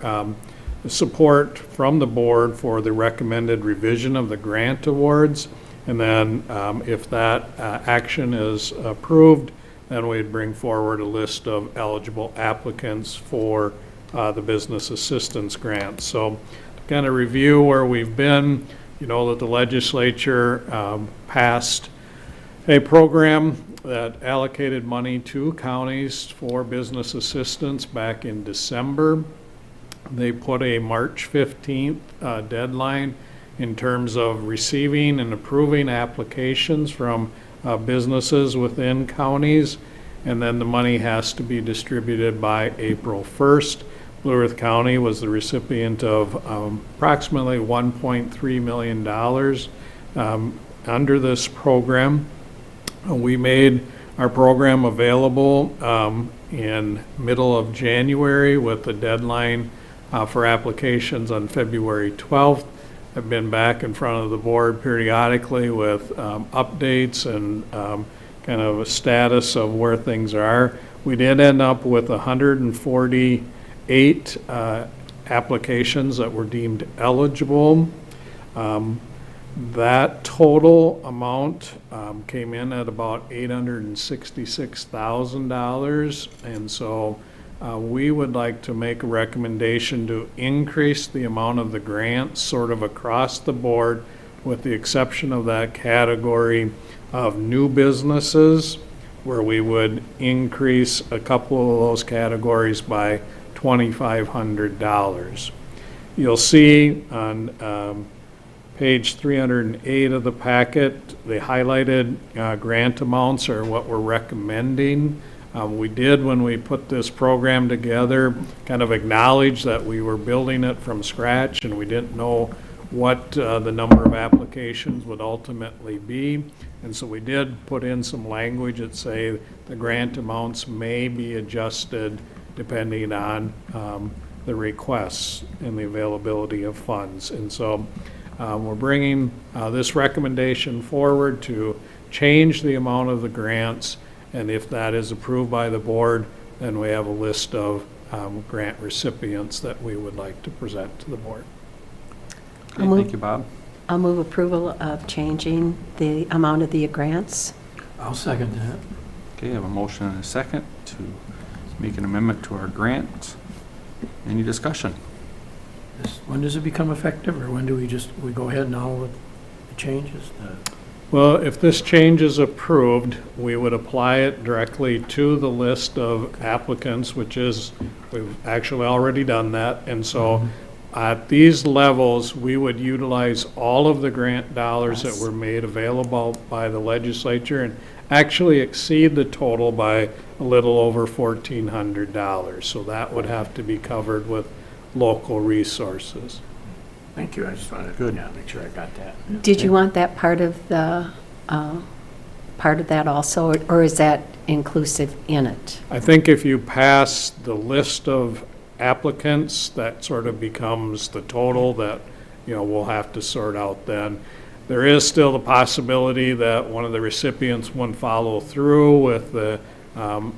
support from the board for the recommended revision of the grant awards. And then if that action is approved, then we'd bring forward a list of eligible applicants for the business assistance grant. So to kind of review where we've been, you know that the legislature passed a program that allocated money to counties for business assistance back in December. They put a March 15th deadline in terms of receiving and approving applications from businesses within counties, and then the money has to be distributed by April 1st. Blue Earth County was the recipient of approximately $1.3 million under this program. We made our program available in middle of January with the deadline for applications on February 12th. I've been back in front of the board periodically with updates and kind of a status of where things are. We did end up with 148 applications that were deemed eligible. That total amount came in at about $866,000, and so we would like to make a recommendation to increase the amount of the grants sort of across the board, with the exception of that category of new businesses, where we would increase a couple of those categories by $2,500. You'll see on page 308 of the packet, the highlighted grant amounts are what we're recommending. We did, when we put this program together, kind of acknowledge that we were building it from scratch and we didn't know what the number of applications would ultimately be. And so we did put in some language that say the grant amounts may be adjusted depending on the requests and the availability of funds. And so we're bringing this recommendation forward to change the amount of the grants, and if that is approved by the board, then we have a list of grant recipients that we would like to present to the board. Okay, thank you, Bob. I'll move approval of changing the amount of the grants. I'll second that. Okay, I have a motion and a second to make an amendment to our grant. Any discussion? When does it become effective, or when do we go ahead now with the changes? Well, if this change is approved, we would apply it directly to the list of applicants, which is, we've actually already done that. And so at these levels, we would utilize all of the grant dollars that were made available by the legislature and actually exceed the total by a little over $1,400. So that would have to be covered with local resources. Thank you. I just wanted to make sure I got that. Did you want that part of the part of that also, or is that inclusive in it? I think if you pass the list of applicants, that sort of becomes the total that, you know, we'll have to sort out then. There is still the possibility that one of the recipients won't follow through with the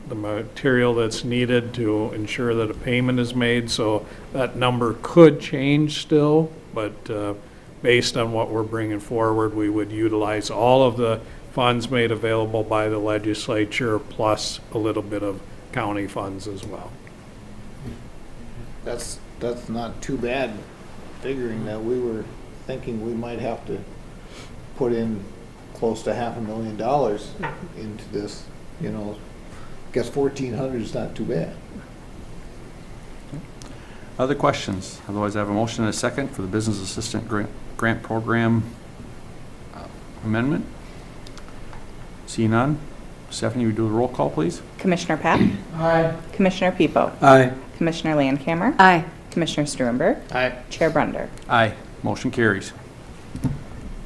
material that's needed to ensure that a payment is made, so that number could change still, but based on what we're bringing forward, we would utilize all of the funds made available by the legislature plus a little bit of county funds as well. That's not too bad, figuring that we were thinking we might have to put in close to $500,000 into this, you know. I guess 1,400 is not too bad. Other questions? Otherwise, I have a motion and a second for the Business Assistant Grant Program amendment. See none. Stephanie, would you do the roll call, please? Commissioner Pap? Aye. Commissioner Peepo? Aye. Commissioner Landcamer? Aye. Commissioner Sturenberg? Aye. Chair Brunder? Aye. Motion carries.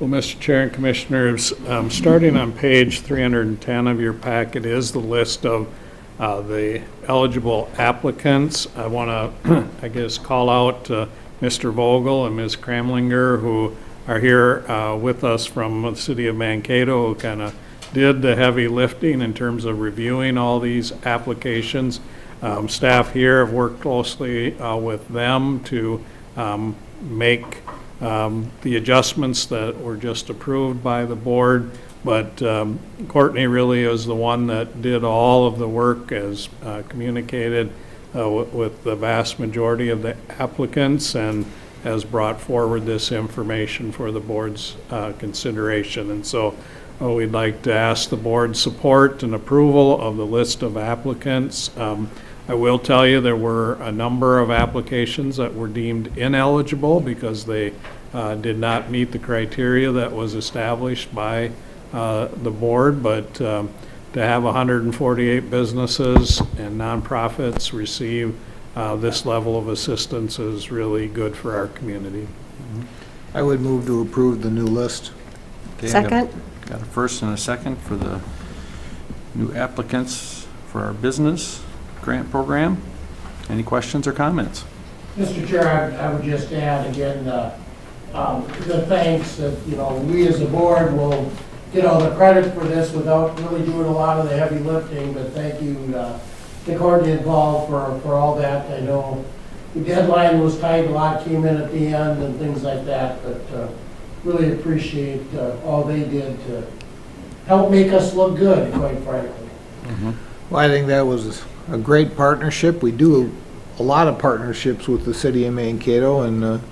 Well, Mr. Chair and Commissioners, starting on page 310 of your packet is the list of the eligible applicants. I want to, I guess, call out Mr. Vogel and Ms. Kramlinger, who are here with us from the city of Mankato, who kind of did the heavy lifting in terms of reviewing all these applications. Staff here have worked closely with them to make the adjustments that were just approved by the board. But Courtney really is the one that did all of the work as communicated with the vast majority of the applicants, and has brought forward this information for the board's consideration. And so we'd like to ask the board's support and approval of the list of applicants. I will tell you there were a number of applications that were deemed ineligible because they did not meet the criteria that was established by the board, but to have 148 businesses and nonprofits receive this level of assistance is really good for our community. I would move to approve the new list. Okay, Second. Got a first and a second for the new applicants for our business grant program. Any questions or comments? Mr. Chair, I would just add again, the thanks that, we as a board will get all the credit for this without really doing a lot of the heavy lifting, but thank you to Courtney involved for all that. I know the deadline was tight, a lot came in at the end and things like that, but really appreciate all they did to help make us look good, quite frankly. Well, I think that was a great partnership. We do a lot of partnerships with the city of Mankato, and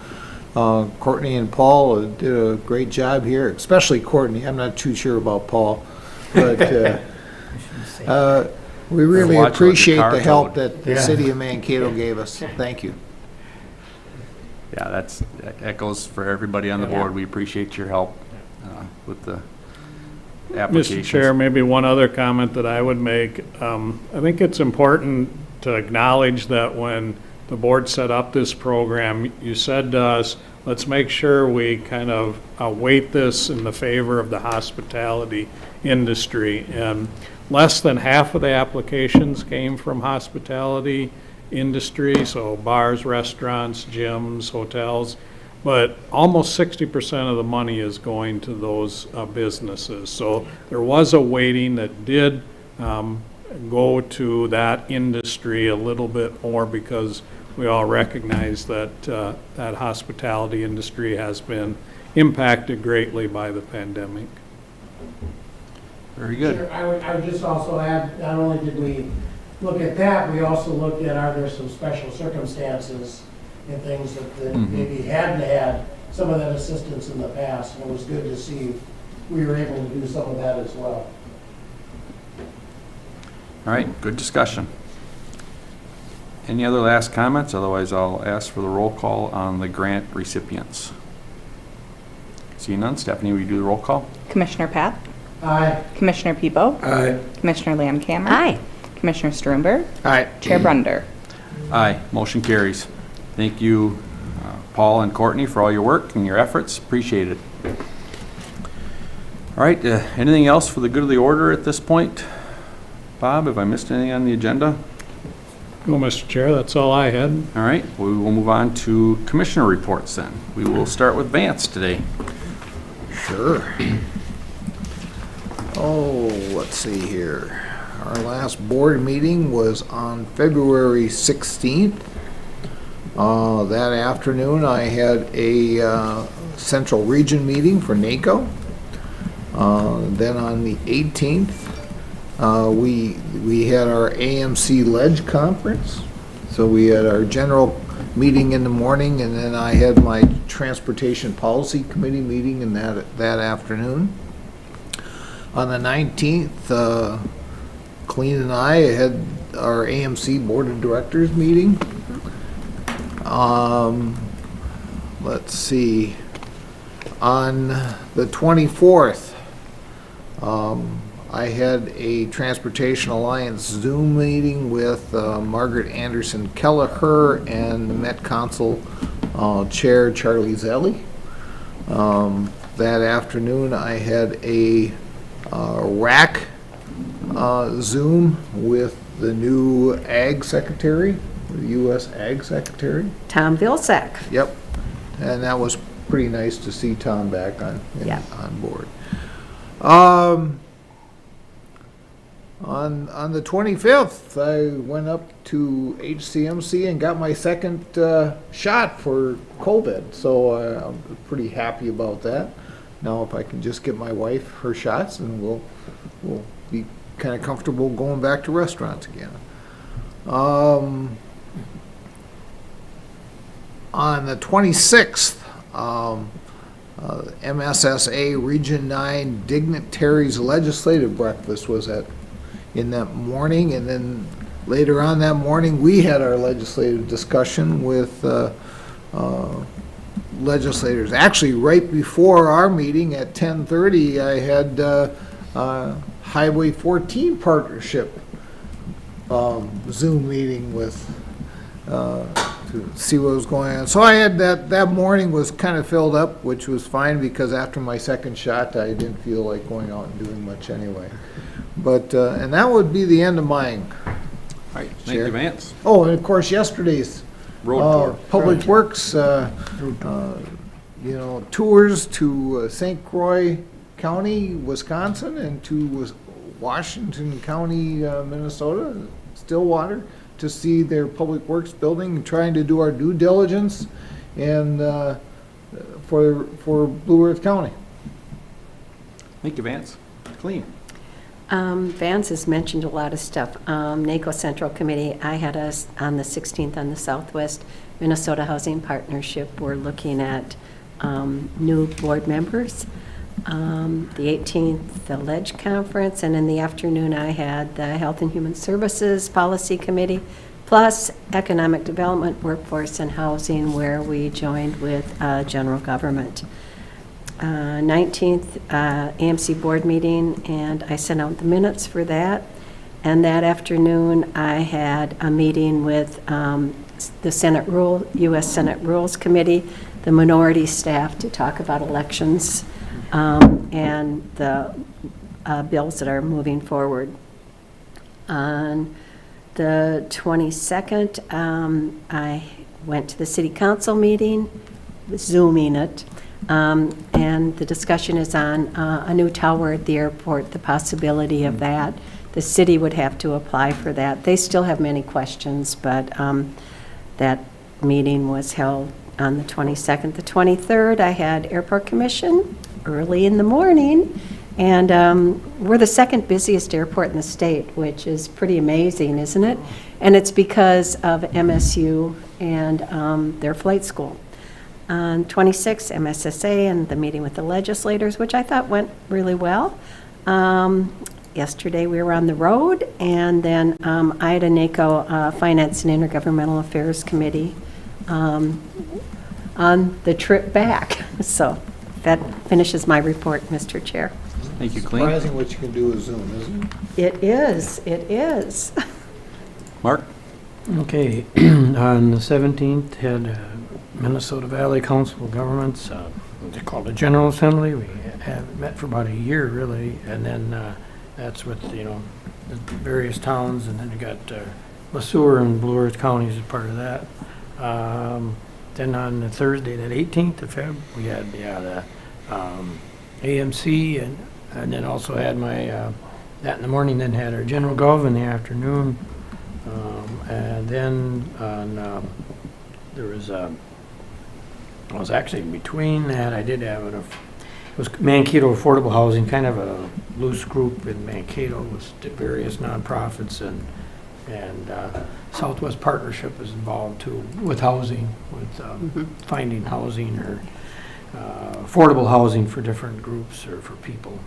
Courtney and Paul did a great job here, especially Courtney. I'm not too sure about Paul, but we really appreciate the help that the city of Mankato gave us. Thank you. Yeah, that echoes for everybody on the board. We appreciate your help with the applications. Mr. Chair, maybe one other comment that I would make. I think it's important to acknowledge that when the board set up this program, you said to us, let's make sure we kind of weight this in the favor of the hospitality industry. And less than half of the applications came from hospitality industry, so bars, restaurants, gyms, hotels, but almost 60% of the money is going to those businesses. So there was a weighting that did go to that industry a little bit more, because we all recognize that that hospitality industry has been impacted greatly by the pandemic. Very good. Sure, I would just also add, not only did we look at that, we also looked at, are there some special circumstances and things that maybe hadn't had some of that assistance in the past, and it was good to see we were able to do some of that as well. All right, good discussion. Any other last comments? Otherwise, I'll ask for the roll call on the grant recipients. Seeing none, Stephanie, will you do the roll call? Commissioner Pat? Aye. Commissioner Peepo? Aye. Commissioner Landcamer? Aye. Commissioner Strumberg? Aye. Chair Brunder? Aye, motion carries. Thank you, Paul and Courtney, for all your work and your efforts. Appreciate it. All right, anything else for the good of the order at this point? Bob, have I missed anything on the agenda? Well, Mr. Chair, that's all I had. All right, we will move on to commissioner reports then. We will start with Vance today. Sure. Oh, let's see here. Our last board meeting was on February 16th. That afternoon, I had a Central Region meeting for NACO. Then on the 18th, we had our AMC Ledge Conference. So we had our general meeting in the morning, and then I had my Transportation Policy Committee meeting in that afternoon. On the 19th, Colleen and I had our AMC Board of Directors meeting. Let's see. On the 24th, I had a Transportation Alliance Zoom meeting with Margaret Anderson Kelleher and the Met Council Chair Charlie Zelli. That afternoon, I had a RAC Zoom with the new Ag Secretary, the U.S. Ag Secretary. Tom Vilsack. Yep. And that was pretty nice to see Tom back on board. On the 25th, I went up to HCMC and got my second shot for COVID, so I'm pretty happy about that. Now, if I can just get my wife her shots, and we'll be kind of comfortable going back to restaurants again. On the 26th, MSSA Region 9 Dignitaries Legislative Breakfast was in that morning, and then later on that morning, we had our legislative discussion with legislators. Actually, right before our meeting at 10:30, I had Highway 14 Partnership Zoom meeting with to see what was going on. So I had that morning was kind of filled up, which was fine because after my second shot, I didn't feel like going out and doing much anyway. But, and that would be the end of mine. All right, thank you, Vance. Oh, and of course, yesterday's Public Works, tours to St. Croix County, Wisconsin, and to Washington County, Minnesota, Stillwater, to see their Public Works building, and trying to do our due diligence and for Blue Earth County. Thank you, Vance. Clean. Vance has mentioned a lot of stuff. NACO Central Committee, I had us on the 16th on the Southwest Minnesota Housing Partnership. We're looking at new board members. The 18th, the Ledge Conference, and in the afternoon I had the Health and Human Services Policy Committee, plus Economic Development, Workforce, and Housing, where we joined with general government. 19th, AMC board meeting, and I sent out the minutes for that. And that afternoon, I had a meeting with the U.S. Senate Rules Committee, the minority staff, to talk about elections and the bills that are moving forward. On the 22nd, I went to the city council meeting, Zooming it, and the discussion is on a new tower at the airport, the possibility of that. The city would have to apply for that. They still have many questions, but that meeting was held on the 22nd. The 23rd, I had Airport Commission early in the morning, and we're the second busiest airport in the state, which is pretty amazing, isn't it? And it's because of MSU and their flight school. On 26th, MSSA and the meeting with the legislators, which I thought went really well. Yesterday we were on the road, and then I had a NACO Finance and Intergovernmental Affairs Committee on the trip back. So that finishes my report, Mr. Chair. Thank you, Clem. Surprising what you can do with Zoom, isn't it? It is, it is. Mark? Okay, on the 17th, had Minnesota Valley Council of Governments, they're called a General Assembly. We haven't met for about a year, really, and then that's with, the various towns, and then you got LeSueur and Blue Earth counties as part of that. Then on the Thursday, that 18th of Feb, we had the AMC, and then also had my, that in the morning, then had our General Gov in the afternoon. And then on, there was, I was actually in between that, I did have it was Mankato Affordable Housing, kind of a loose group in Mankato with various nonprofits, and Southwest Partnership is involved too with housing, with finding housing or affordable housing for different groups or for people.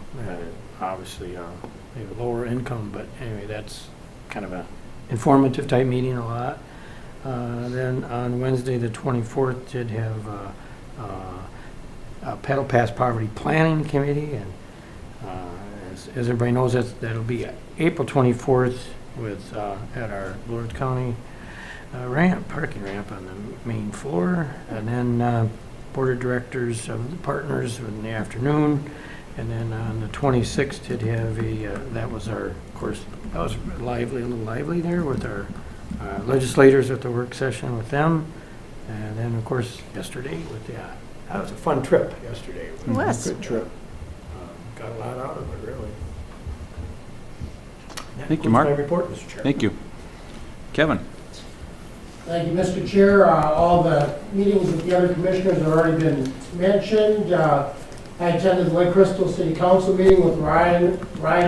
Obviously, they have a lower income, but anyway, that's kind of a informative type meeting a lot. Then on Wednesday, the 24th, did have a Paddle Pass Poverty Planning Committee, and as everybody knows, that'll be April 24th with at our Blue Earth County parking ramp on the main floor, and then Board of Directors of the partners in the afternoon. And then on the 26th, did have that was our, of course, that was a little lively there with our legislators at the work session with them. And then, of course, yesterday with that was a fun trip yesterday. It was. Good trip. Got a lot out of it, really. Thank you, Mark. That's my report, Mr. Chair. Thank you. Kevin? Thank you, Mr. Chair. All the meetings with the other commissioners have already been mentioned. I attended the Lake Crystal City Council meeting with Ryan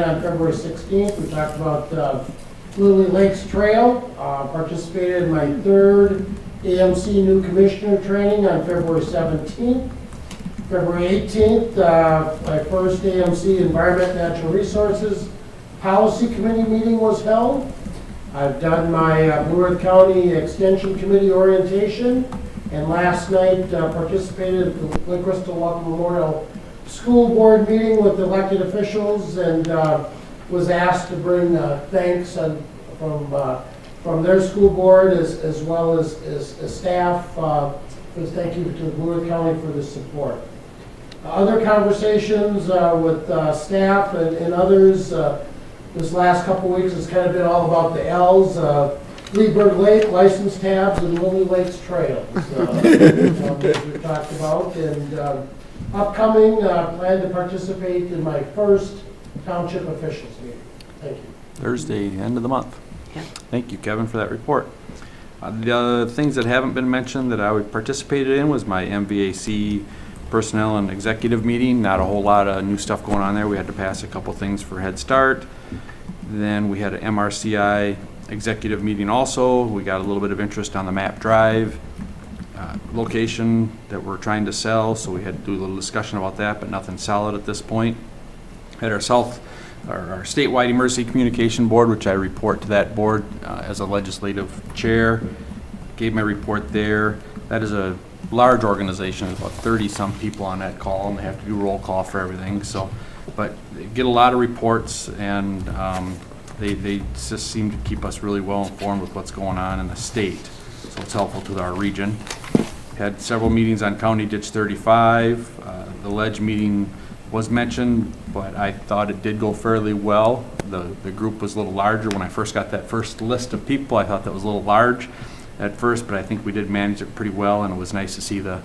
on February 16th. We talked about Lily Lakes Trail. Participated in my third AMC new commissioner training on February 17th. February 18th, my first AMC Environment Natural Resources Policy Committee meeting was held. I've done my Blue Earth County Extension Committee orientation, and last night participated at the Lake Crystal Walker Memorial School Board meeting with elected officials, and was asked to bring thanks from their school board as well as staff. Thank you to Blue Earth County for the support. Other conversations with staff and others this last couple weeks has kind of been all about the L's, Leesburg Lake, license tabs, and Lily Lakes trails. We've talked about, and upcoming, plan to participate in my first township officials meeting. Thank you. Thursday, end of the month. Yeah. Thank you, Kevin, for that report. The things that haven't been mentioned that I participated in was my MVAC personnel and executive meeting. Not a whole lot of new stuff going on there. We had to pass a couple things for Head Start. Then we had an MRCI executive meeting also. We got a little bit of interest on the Map Drive location that we're trying to sell, so we had to do a little discussion about that, but nothing solid at this point. At our statewide emergency communication board, which I report to that board as a legislative chair, gave my report there. That is a large organization. There's about 30-some people on that call, and they have to do roll call for everything. So, but they get a lot of reports, and they just seem to keep us really well informed with what's going on in the state. So it's helpful to our region. Had several meetings on County Ditch 35. The ledge meeting was mentioned, but I thought it did go fairly well. The group was a little larger. When I first got that first list of people, I thought that was a little large at first, but I think we did manage it pretty well, and it was nice to see the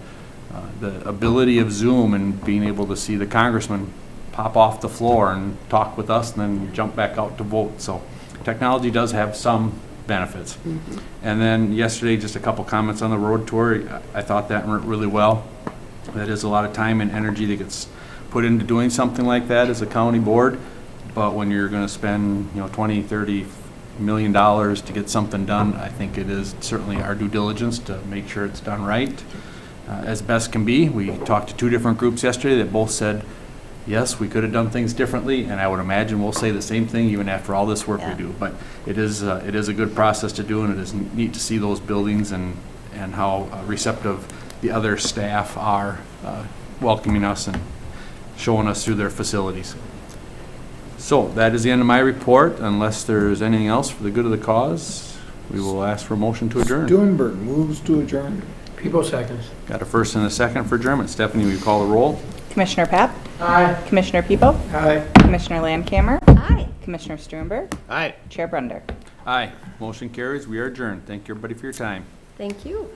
ability of Zoom and being able to see the congressman pop off the floor and talk with us and then jump back out to vote. So technology does have some benefits. Mm-hmm. And then yesterday, just a couple comments on the road tour. I thought that went really well. That is a lot of time and energy that gets put into doing something like that as a county board, but when you're going to spend 20, 30 $1 million to get something done, I think it is certainly our due diligence to make sure it's done right as best can be. We talked to two different groups yesterday that both said, yes, we could have done things differently, and I would imagine we'll say the same thing even after all this work we do. But it is a good process to do, and it is neat to see those buildings and how receptive the other staff are welcoming us and showing us through their facilities. So that is the end of my report. Unless there's anything else for the good of the cause, we will ask for a motion to adjourn. Stuenberg moves to adjourn. People seconds. Got a first and a second for adjournment. Stephanie, will you call the roll? Commissioner Papp? Aye. Commissioner Peepo? Aye. Commissioner Landcamer? Aye. Commissioner Struenberg? Aye. Chair Brunder? Aye. Motion carries. We are adjourned. Thank you, everybody, for your time. Thank you.